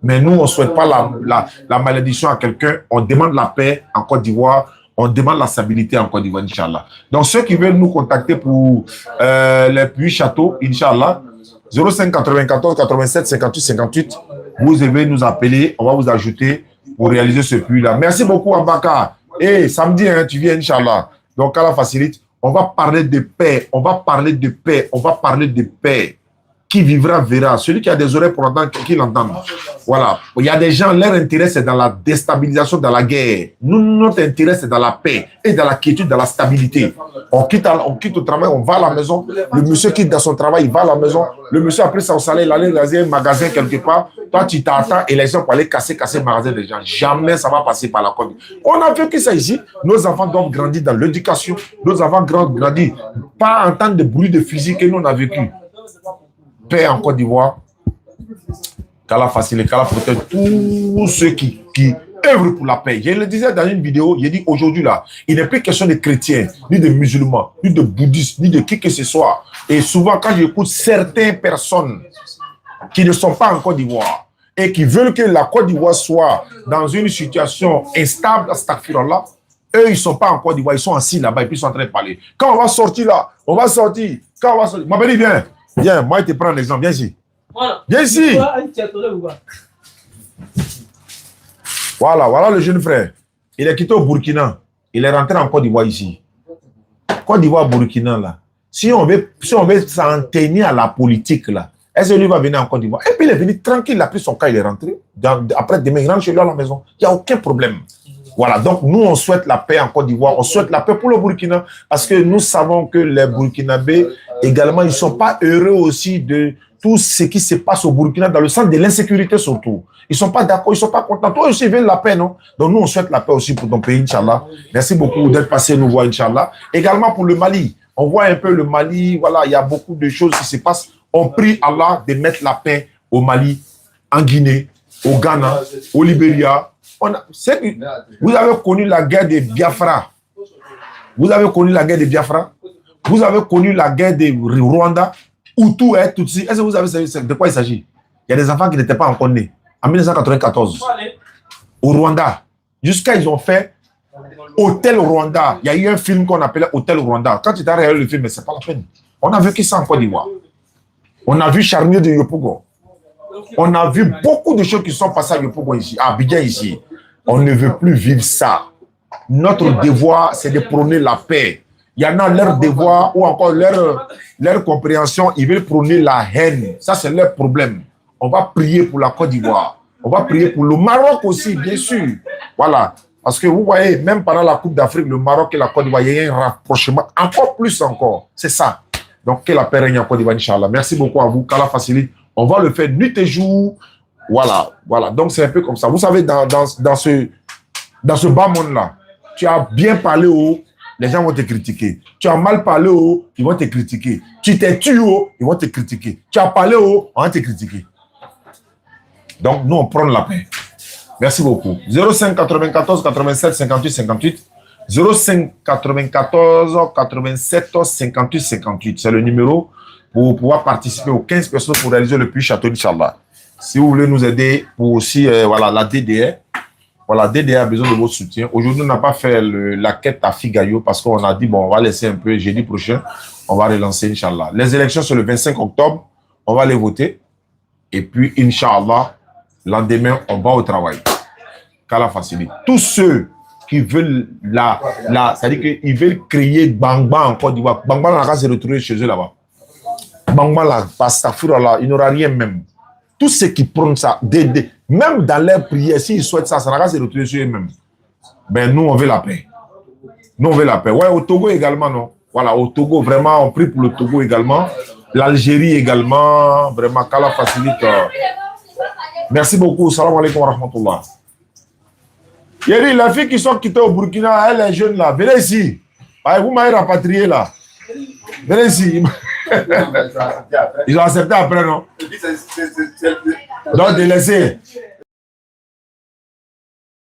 Mais nous, on ne souhaite pas la malédiction à quelqu'un. On demande la paix en Côte d'Ivoire. On demande la stabilité en Côte d'Ivoire, Inch'Allah. Donc, ceux qui veulent nous contacter pour les puits châteaux, Inch'Allah, 05 94 87 58 58, vous devez nous appeler. On va vous ajouter pour réaliser ce puits-là. Merci beaucoup, Ambaka. Et samedi, hein, tu viens, Inch'Allah. Donc, Allah facilite. On va parler de paix. On va parler de paix. On va parler de paix. Qui vivra verra. Celui qui a des oreilles pour entendre, qu'il entende. Voilà. Il y a des gens, leur intérêt, c'est dans la déstabilisation, dans la guerre. Nous, notre intérêt, c'est dans la paix et dans la quiétude, dans la stabilité. On quitte au travail, on va à la maison. Le monsieur quitte dans son travail, il va à la maison. Le monsieur, après son salaire, il allait dans un magasin quelque part. Toi, tu t'attends et les gens pour aller casser le magasin des gens. Jamais ça va passer par la Côte. On a vécu ça ici. Nos enfants doivent grandir dans l'éducation. Nos enfants doivent grandir. Pas entendre de bruit de fusil que nous, on a vécu. Paix en Côte d'Ivoire, qu'Allah facilite, qu'Allah protège tous ceux qui œuvrent pour la paix. Je le disais dans une vidéo, j'ai dit aujourd'hui là, il n'est plus question de chrétiens, ni de musulmans, ni de bouddhistes, ni de qui que ce soit. Et souvent, quand j'écoute certaines personnes qui ne sont pas en Côte d'Ivoire et qui veulent que la Côte d'Ivoire soit dans une situation instable, là, eux, ils ne sont pas en Côte d'Ivoire, ils sont assis là-bas et puis ils sont en train de parler. Quand on va sortir là, on va sortir. Quand on va sortir, Mabeli, viens. Viens, moi, je te prends un exemple. Viens ici. Viens ici. Voilà le jeune frère. Il est quitté au Burkina. Il est rentré en Côte d'Ivoire ici. Côte d'Ivoire, Burkina, là. Si on veut s'en tenir à la politique, là, est-ce que lui va venir en Côte d'Ivoire? Et puis il est venu tranquille, il a pris son cas, il est rentré. Après, demain, il rentre chez lui à la maison. Il n'y a aucun problème. Voilà, donc nous, on souhaite la paix en Côte d'Ivoire, on souhaite la paix pour le Burkina, parce que nous savons que les Burkinabés, également, ils ne sont pas heureux aussi de tout ce qui se passe au Burkina, dans le sens de l'insécurité surtout. Ils ne sont pas d'accord, ils ne sont pas contents. Toi aussi, ils veulent la paix, non? Donc nous, on souhaite la paix aussi pour ton pays, Inch'Allah. Merci beaucoup d'être passé nous voir, Inch'Allah. Également pour le Mali, on voit un peu le Mali, voilà, il y a beaucoup de choses qui se passent. On prie Allah de mettre la paix au Mali, en Guinée, au Ghana, au Libéria. Vous avez connu la guerre de Biafra. Vous avez connu la guerre de Biafra. Vous avez connu la guerre de Rwanda. Hutu et Tutsi. Est-ce que vous avez de quoi il s'agit? Il y a des enfants qui n'étaient pas encore nés. En 1994. Au Rwanda. Jusqu'à ils ont fait Hôtel Rwanda. Il y a eu un film qu'on appelait Hôtel Rwanda. Quand tu as regardé le film, mais ce n'est pas la peine. On a vécu ça en Côte d'Ivoire. On a vu Charnier de Yopougon. On a vu beaucoup de choses qui sont passées à Yopougon ici, à Abidjan ici. On ne veut plus vivre ça. Notre devoir, c'est de prôner la paix. Il y en a leur devoir ou encore leur compréhension, ils veulent prôner la haine. Ça, c'est leur problème. On va prier pour la Côte d'Ivoire. On va prier pour le Maroc aussi, bien sûr. Voilà. Parce que vous voyez, même pendant la Coupe d'Afrique, le Maroc et la Côte d'Ivoire, il y a un rapprochement encore plus encore. C'est ça. Donc, que la paix règne en Côte d'Ivoire, Inch'Allah. Merci beaucoup à vous. Qu'Allah facilite. On va le faire nuit et jour. Voilà. Voilà. Donc, c'est un peu comme ça. Vous savez, dans ce bas monde-là, tu as bien parlé haut, les gens vont te critiquer. Tu as mal parlé haut, ils vont te critiquer. Tu t'es tué haut, ils vont te critiquer. Tu as parlé haut, on va te critiquer. Donc, nous, on prend la paix. Merci beaucoup. 05 94 87 58 58. 05 94 87 58 58. C'est le numéro pour pouvoir participer aux 15 personnes pour réaliser le puits château, Inch'Allah. Si vous voulez nous aider pour aussi voilà, la DDR, voilà, DDR a besoin de votre soutien. Aujourd'hui, on n'a pas fait la quête à Figayo parce qu'on a dit, bon, on va laisser un peu, jeudi prochain, on va relancer, Inch'Allah. Les élections, c'est le 25 octobre, on va les voter. Et puis, Inch'Allah, lendemain, on va au travail. Qu'Allah facilite. Tous ceux qui veulent c'est-à-dire qu'ils veulent créer Bang Bang en Côte d'Ivoire. Bang Bang, on va se retrouver chez eux là-bas. Bang Bang, là, là, il n'aura rien même. Tous ceux qui prennent ça, même dans leurs prières, s'ils souhaitent ça, ça va se retrouver sur eux-mêmes. Ben, nous, on veut la paix. Nous, on veut la paix. Ouais, au Togo également, non? Voilà, au Togo, vraiment, on prie pour le Togo également. L'Algérie également, vraiment, qu'Allah facilite. Merci beaucoup. Salam alaikum wa rahmatullah. Yeri, la fille qui sont quittées au Burkina, elle est jeune là. Venez ici. Vous m'avez rapatrié là. Venez ici. Ils ont accepté après, non? Donc, de laisser.